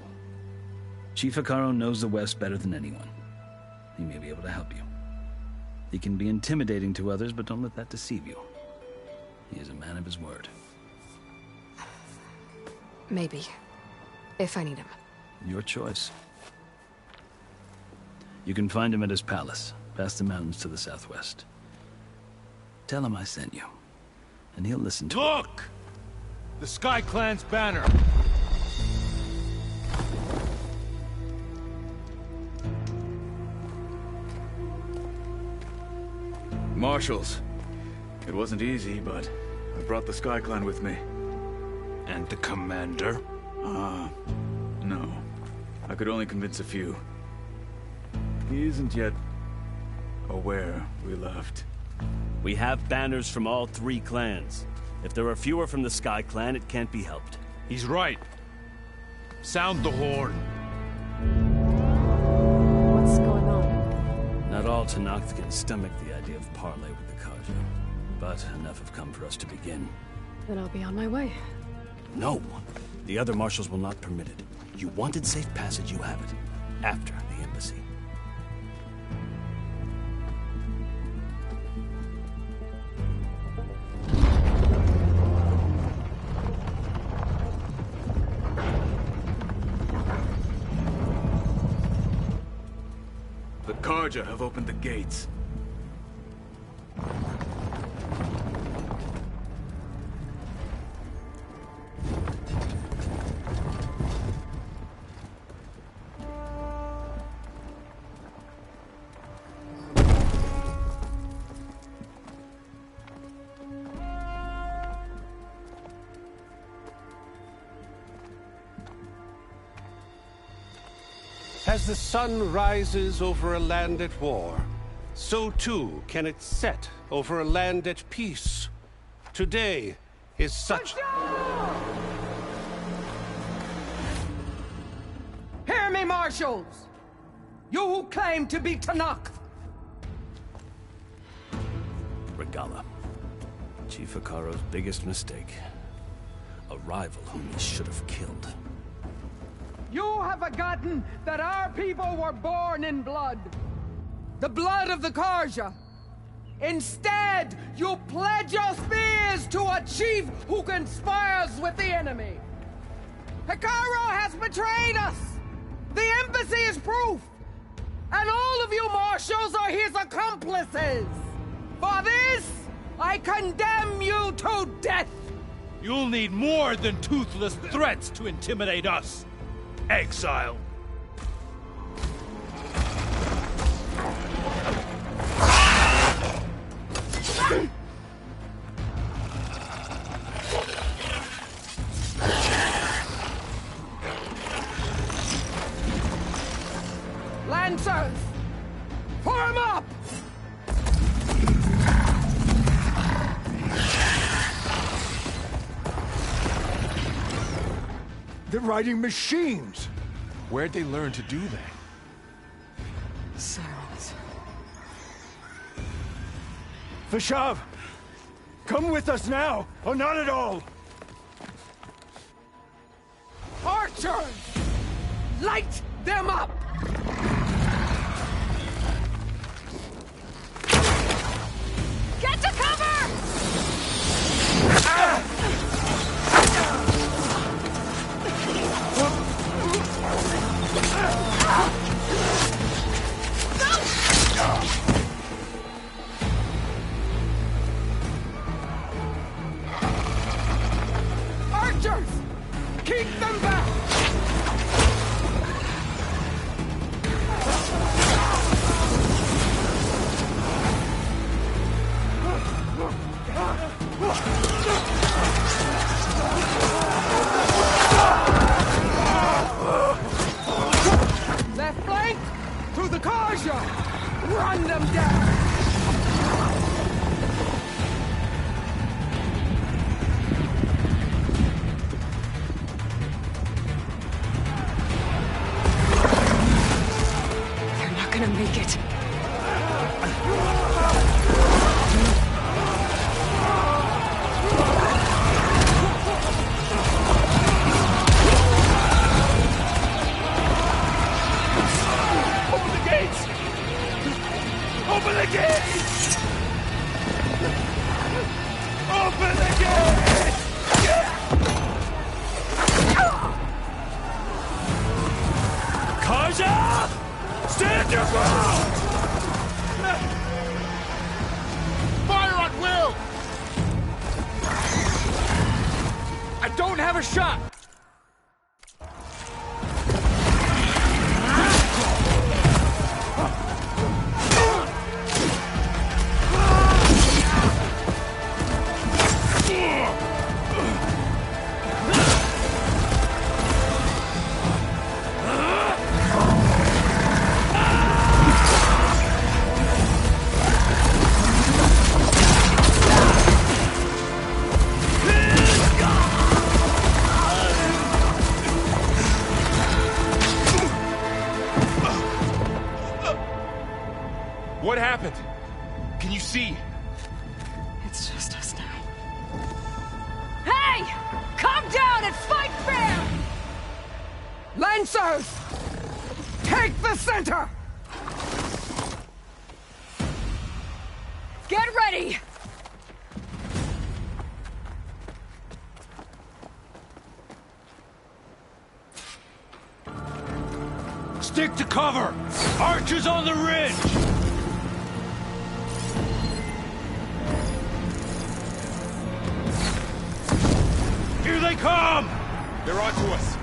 Chief Hekarro knows the West better than anyone. He may be able to help you. He can be intimidating to others, but don't let that deceive you. He is a man of his word. Maybe. If I need him. Your choice. You can find him at his palace, past the mountains to the southwest. Tell him I sent you, and he'll listen to Look! The Sky Clan's banner! Marshals. It wasn't easy, but I brought the Sky Clan with me. And the commander? No. I could only convince a few. He isn't yet aware we left. We have banners from all 3 clans. If there are fewer from the Sky Clan, it can't be helped. He's right. Sound the horn. What's going on? all Tenakth can stomach the idea of parley with the Carja. But enough have come for us to begin. Then I'll be on my way. No! The other marshals will not permit it. You wanted safe passage, you have it. After the embassy. The Carja have opened the gates. As the sun rises over a land at war, so too can it set over a land at peace. Today is such... Hear me, marshals! You who claim to be Tenakth! Regalla. Chief Hekarro's biggest mistake. A rival whom he should have killed. You have forgotten that our people were born in blood. The blood of the Carja. Instead, you pledge your spears to a chief who conspires with the enemy. Hekarro has betrayed us. The embassy is proof. And all of you marshals are his accomplices. For this, I condemn you to death. You'll need more than toothless threats to intimidate us. Exile. Lancers! Form up! They're riding machines! Where'd they learn to do that? Sirens. Vashav! Come with us now, or not at all! Archers! Light them up! Get to cover! Archers! Keep them back! Left flank! To the Carja! Run them down! They're not gonna make it. Open the gates! Open the gates! Open the gates! Carja! Stand your ground! Fire at will! I don't have a shot! What happened? Can you see? It's just us now. Hey! Calm down and fight fair! Lancers! Take the center! Get ready! Stick to cover! Archers on the ridge! Here they come! They're onto us.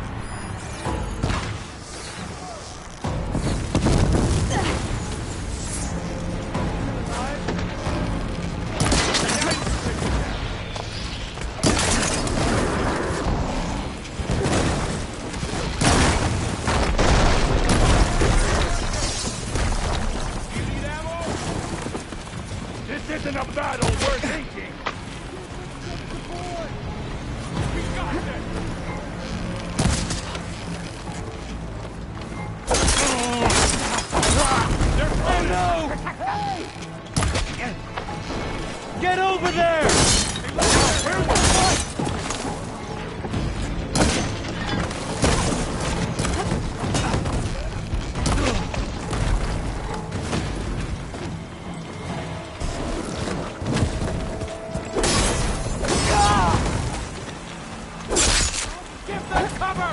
This isn't a battle worth thinking! We got this! Oh no! Get over there! Where's the fight? Give them cover!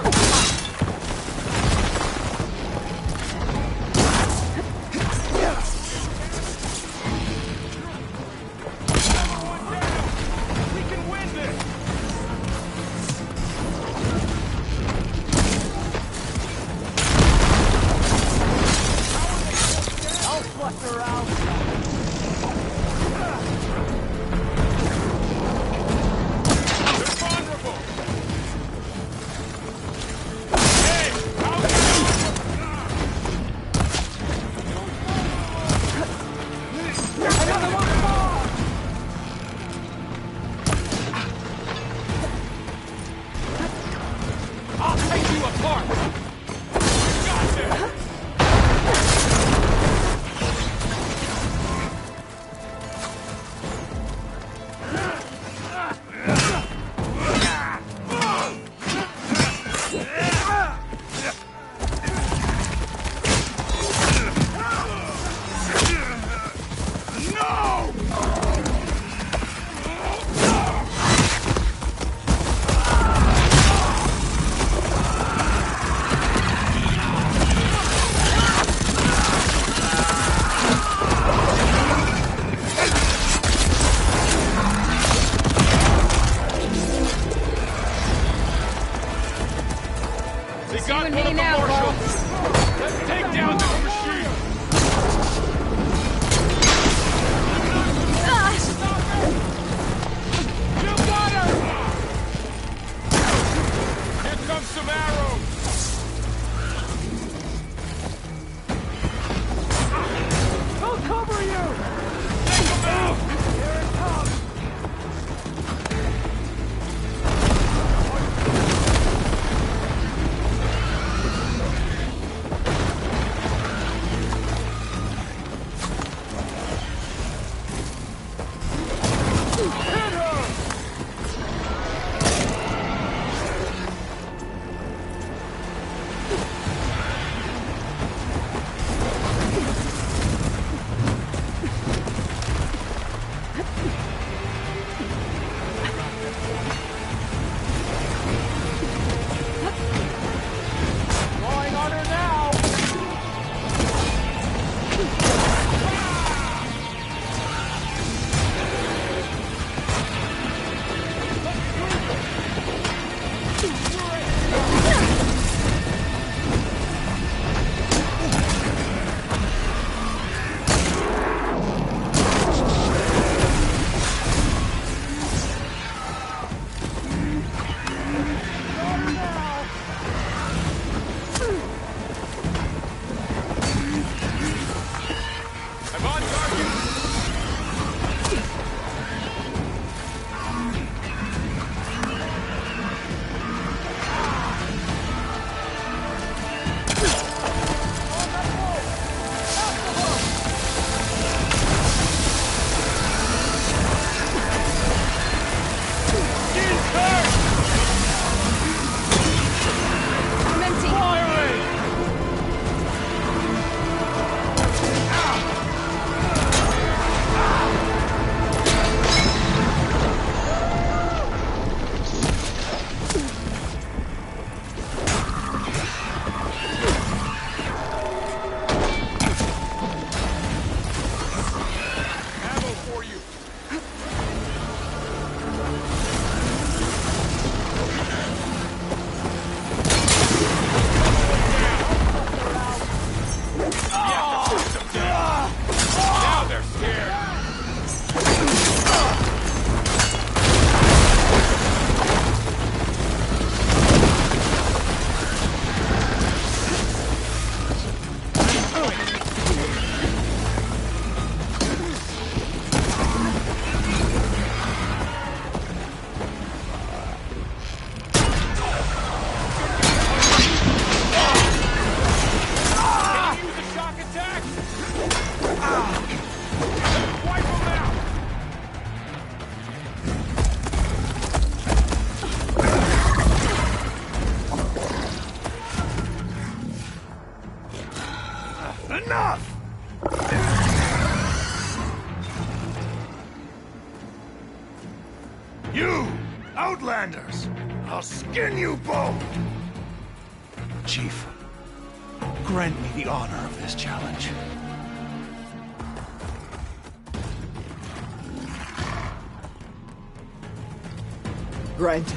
You, Outlanders! I'll skin you both! Chief, grant me the honor of this challenge. Granted.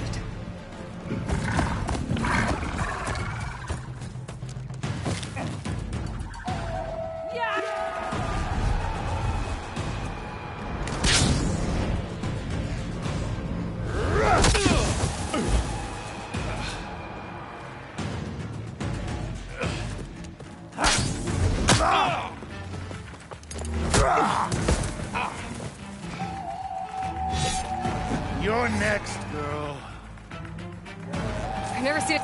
You're next, girl. I've never seen it.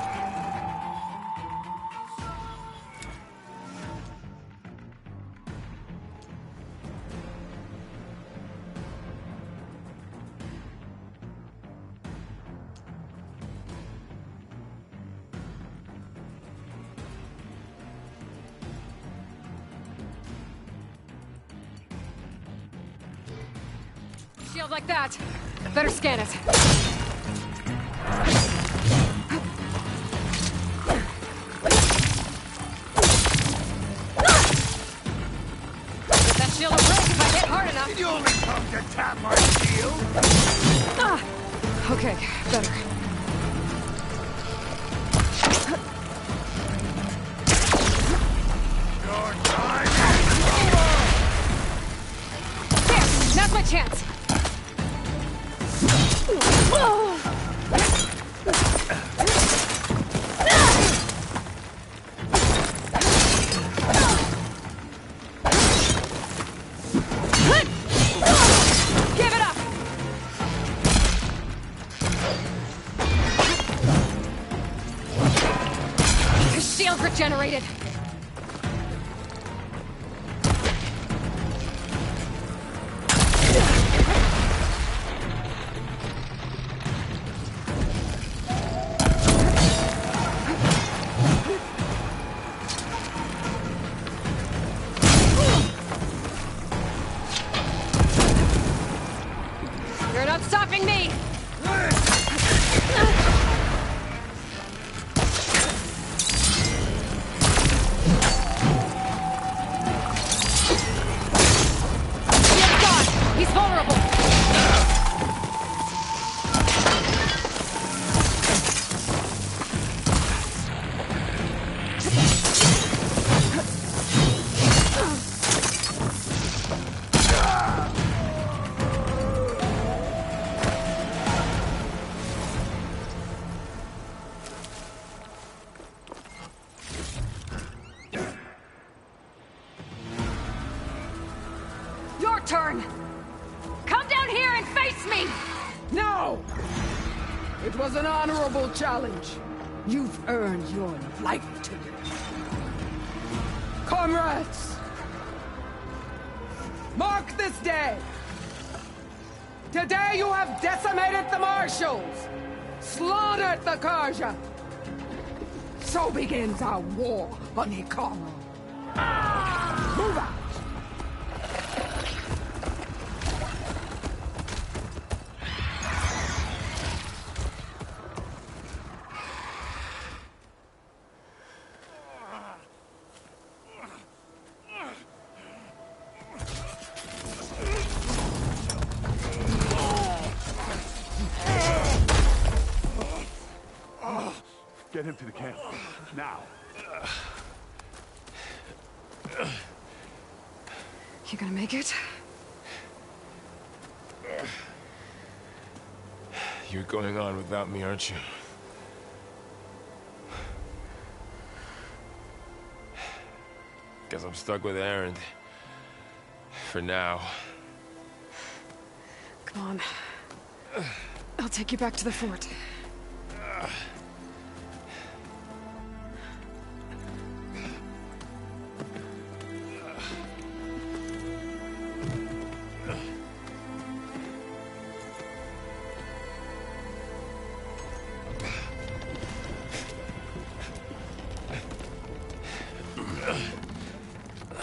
Shield like that. Better scan it. That shield will break if I hit hard enough. Did you only come to tap our shield? Okay, better. Your time is over! There! Now's my chance! Give it up! His shield regenerated! You're not stopping me! Shield's gone! He's vulnerable! Your turn! Come down here and face me! No! It was an honorable challenge. You've earned your life to me. Comrades! Mark this day! Today you have decimated the Marshals! Slaughtered the Karja! So begins our war on Hikaru. Move out! Get him to the camp. Now. You gonna make it? You're going on without me, aren't you? Guess I'm stuck with Erend. For now. Come on. I'll take you back to the fort.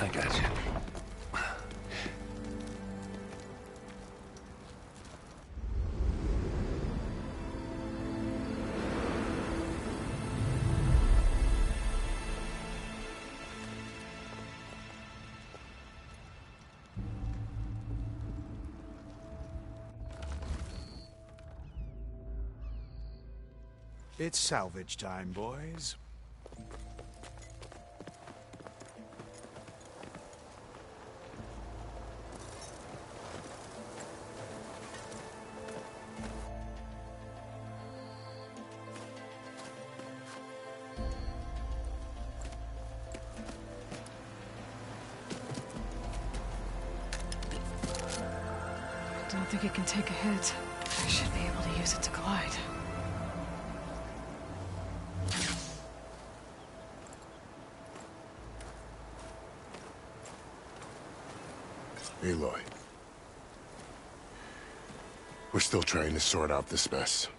I got you. It's salvage time, boys. I don't think it can take a hit. I should be able to use it to glide. Aloy. We're still trying to sort out this mess.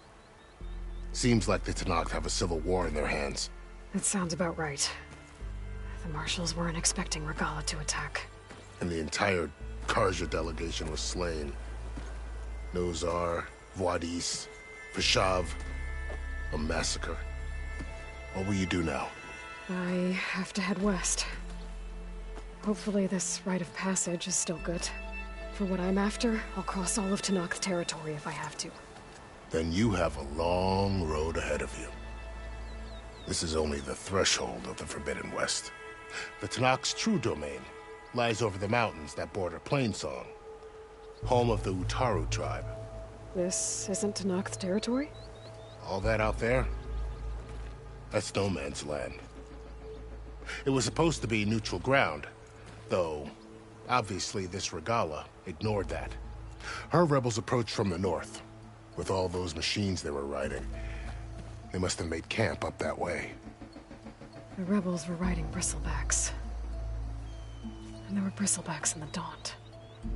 Seems like the Tenakth have a civil war in their hands. That sounds about right. The Marshals weren't expecting Regalla to attack. And the entire Carja delegation was slain. Nozar, Vodis, Fashav. A massacre. What will you do now? I have to head west. Hopefully this rite of passage is still good. For what I'm after, I'll cross all of Tenakth territory if I have to. Then you have a long road ahead of you. This is only the threshold of the Forbidden West. The Tenakth's true domain lies over the mountains that border Plainsong, home of the Utaru tribe. This isn't Tenakth territory? All that out there? That's no man's land. It was supposed to be neutral ground, though obviously this Regalla ignored that. Her rebels approached from the north. With all those machines they were riding, they must have made camp up that way. The rebels were riding bristlebacks. And there were bristlebacks in the Daunt.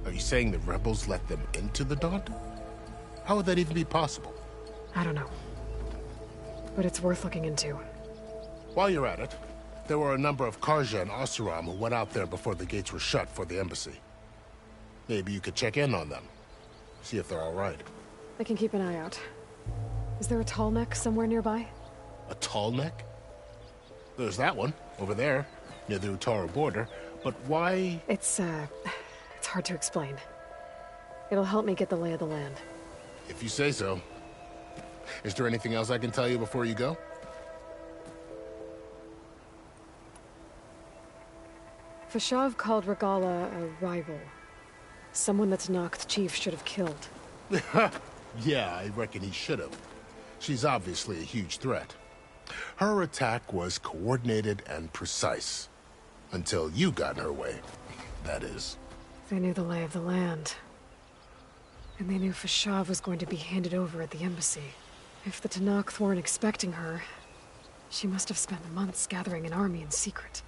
Are you saying the rebels let them into the Daunt? How would that even be possible? I don't know. But it's worth looking into. While you're at it, there were a number of Carja and Oseram who went out there before the gates were shut for the embassy. Maybe you could check in on them. See if they're all right. I can keep an eye out. Is there a tall neck somewhere nearby? A tall neck? There's that one, over there, near the Utaru border. But why? It's hard to explain. It'll help me get the lay of the land. If you say so. Is there anything else I can tell you before you go? Fashav called Regalla a rival. Someone that Tenakth chief should have killed. Yeah, I reckon he should have. She's obviously a huge threat. Her attack was coordinated and precise. Until you got in her way, that is. They knew the lay of the land. And they knew Fashav was going to be handed over at the embassy. If the Tenakth weren't expecting her, she must have spent months gathering an army in secret.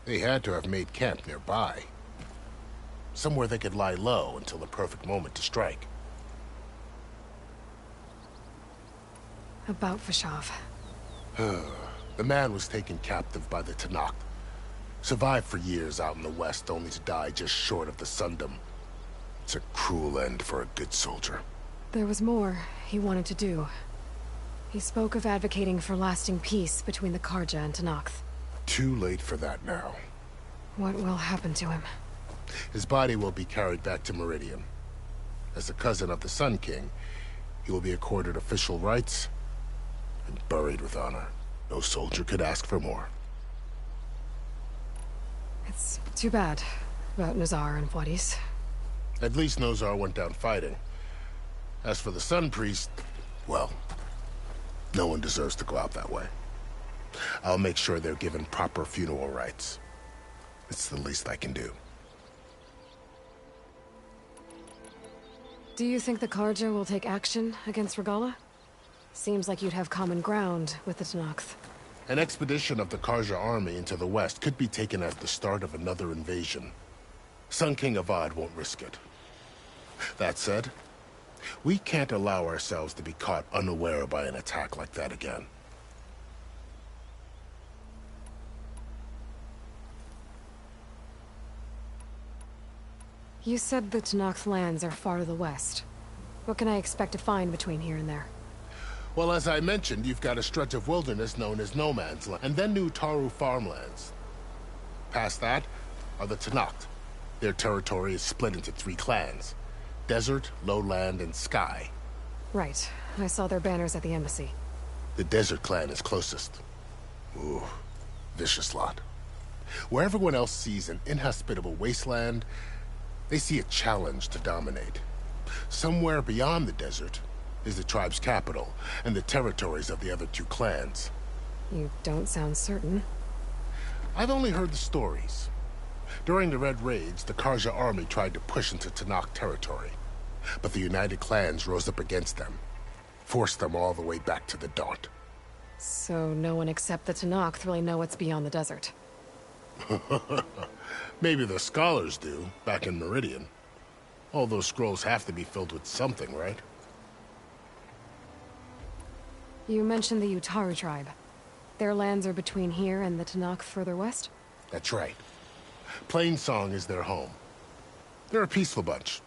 They had to have made camp nearby. Somewhere they could lie low until the perfect moment to strike. About Fashav. The man was taken captive by the Tenakth. Survived for years out in the west, only to die just short of the Sundom. It's a cruel end for a good soldier. There was more he wanted to do. He spoke of advocating for lasting peace between the Carja and Tenakth. Too late for that now. What will happen to him? His body will be carried back to Meridian. As a cousin of the Sun King, he will be accorded official rights and buried with honor. No soldier could ask for more. It's too bad about Nozar and Vodis. At least Nozar went down fighting. As for the Sun Priest, well, no one deserves to go out that way. I'll make sure they're given proper funeral rites. It's the least I can do. Do you think the Carja will take action against Regalla? Seems like you'd have common ground with the Tenakth. An expedition of the Carja army into the west could be taken as the start of another invasion. Sun King Avad won't risk it. That said, we can't allow ourselves to be caught unaware by an attack like that again. You said the Tenakth lands are far to the west. What can I expect to find between here and there? Well, as I mentioned, you've got a stretch of wilderness known as No Man's Land, and then new Utaru farmlands. Past that are the Tenakth. Their territory is split into 3 clans: Desert, Lowland, and Sky. Right. I saw their banners at the embassy. The Desert Clan is closest. Ooh, vicious lot. Where everyone else sees an inhospitable wasteland, they see a challenge to dominate. Somewhere beyond the desert is the tribe's capital and the territories of the other two clans. You don't sound certain. I've only heard the stories. During the Red Raids, the Karja army tried to push into Tenakth territory, but the United Clans rose up against them, forced them all the way back to the Daunt. So no one except the Tenakth really know what's beyond the desert. Maybe the scholars do, back in Meridian. All those scrolls have to be filled with something, right? You mentioned the Utaru tribe. Their lands are between here and the Tenakth further west? That's right. Plainsong is their home. They're a peaceful bunch,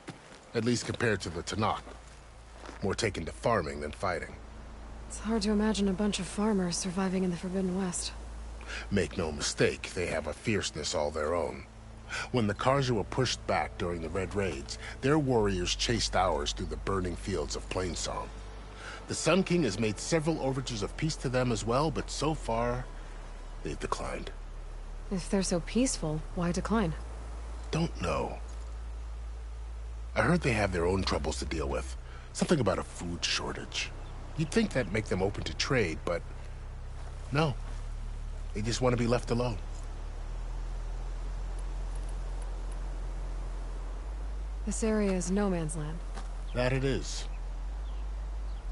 at least compared to the Tenakth. More taken to farming than fighting. It's hard to imagine a bunch of farmers surviving in the Forbidden West. Make no mistake, they have a fierceness all their own. When the Karja were pushed back during the Red Raids, their warriors chased ours through the burning fields of Plainsong. The Sun King has made several overtures of peace to them as well, but so far, they've declined. If they're so peaceful, why decline? Don't know. I heard they have their own troubles to deal with. Something about a food shortage. You'd think that'd make them open to trade, but no. They just want to be left alone. This area is no man's land. That it is.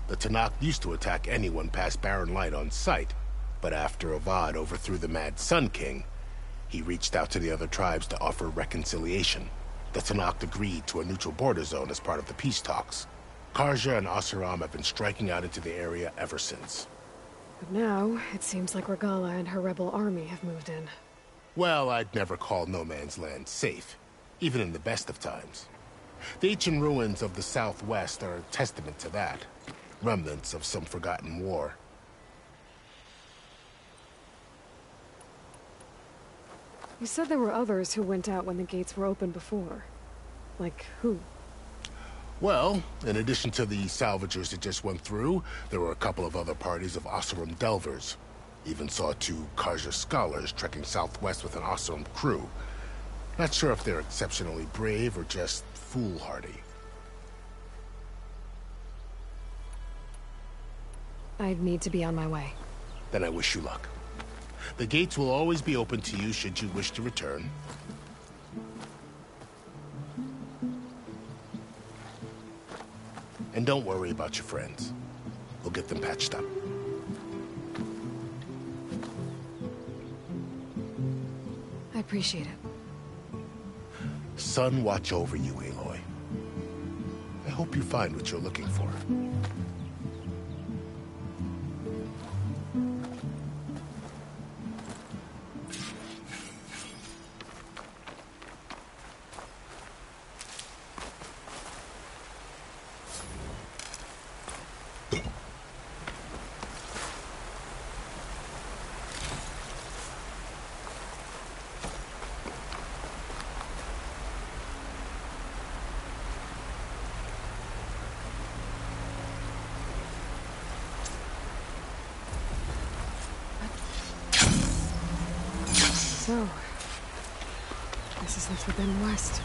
The Tenakth used to attack anyone past Barren Light on sight, but after Avad overthrew the Mad Sun King, he reached out to the other tribes to offer reconciliation. The Tenakth agreed to a neutral border zone as part of the peace talks. Karja and Oseram have been striking out into the area ever since. But now, it seems like Regalla and her rebel army have moved in. Well, I'd never call no man's land safe, even in the best of times. The ancient ruins of the Southwest are a testament to that. Remnants of some forgotten war. You said there were others who went out when the gates were open before. Like who? Well, in addition to the salvagers that just went through, there were a couple of other parties of Oseram Delvers. Even saw 2 Karja scholars trekking southwest with an Oseram crew. Not sure if they're exceptionally brave or just foolhardy. I'd need to be on my way. Then I wish you luck. The gates will always be open to you should you wish to return. And don't worry about your friends. We'll get them patched up. I appreciate it. Sun watch over you, Aloy. I hope you find what you're looking for. So, this is the Forbidden West.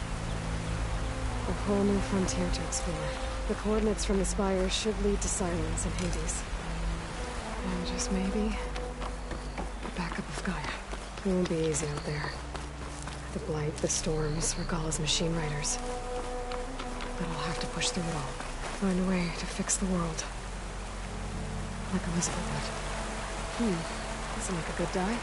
A whole new frontier to explore. The coordinates from the spires should lead to Silence and Hades. And just maybe, the backup of Gaia. It won't be easy out there. The Blight, the Storms, Regalla's machine riders. But I'll have to push through it all. Find a way to fix the world. Like Elizabeth did. Doesn't make a good die.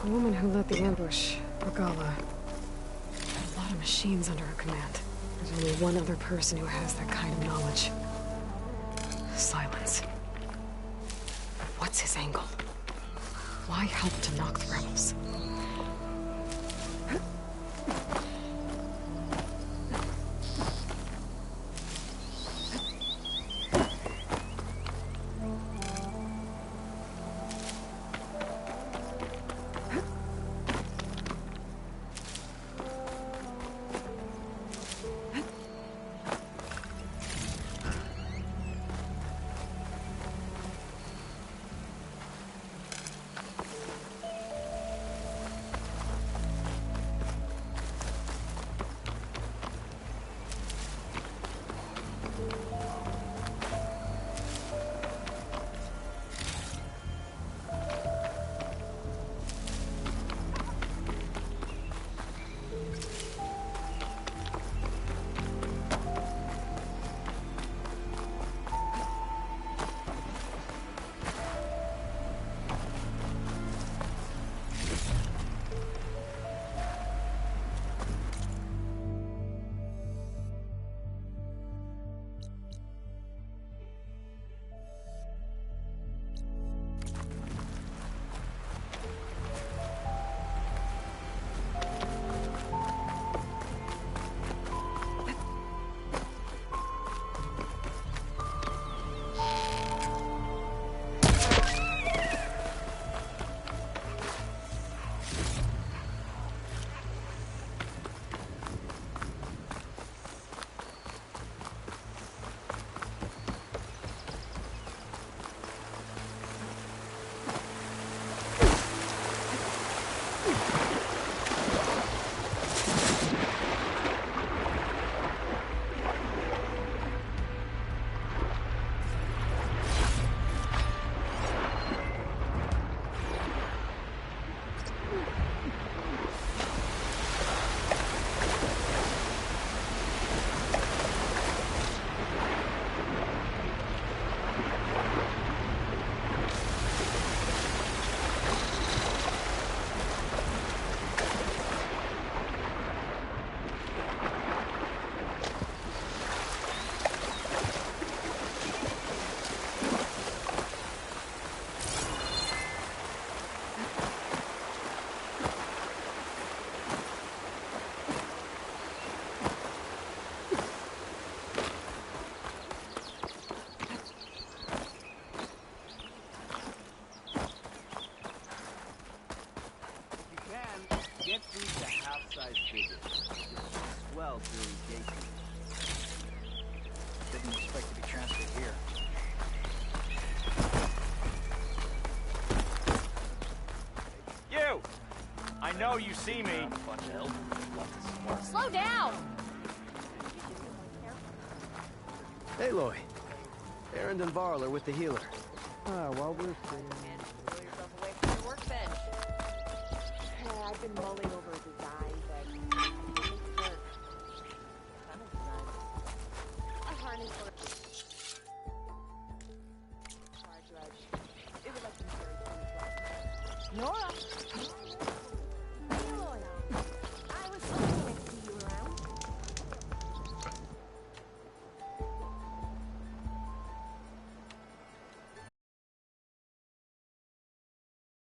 The woman who led the ambush, Regalla, had a lot of machines under her command. There's only one other person who has that kind of knowledge. Silence. But what's his angle? Why help to knock the rebels? size visit. Swell Julie Gacy. Didn't expect to be transferred here. You! I know you see me. Slow down! Aloy. Erend and Varl are with the healer. Well, we're I've been mulling over a design that a harness or charge ledge. It would like to be very Nora!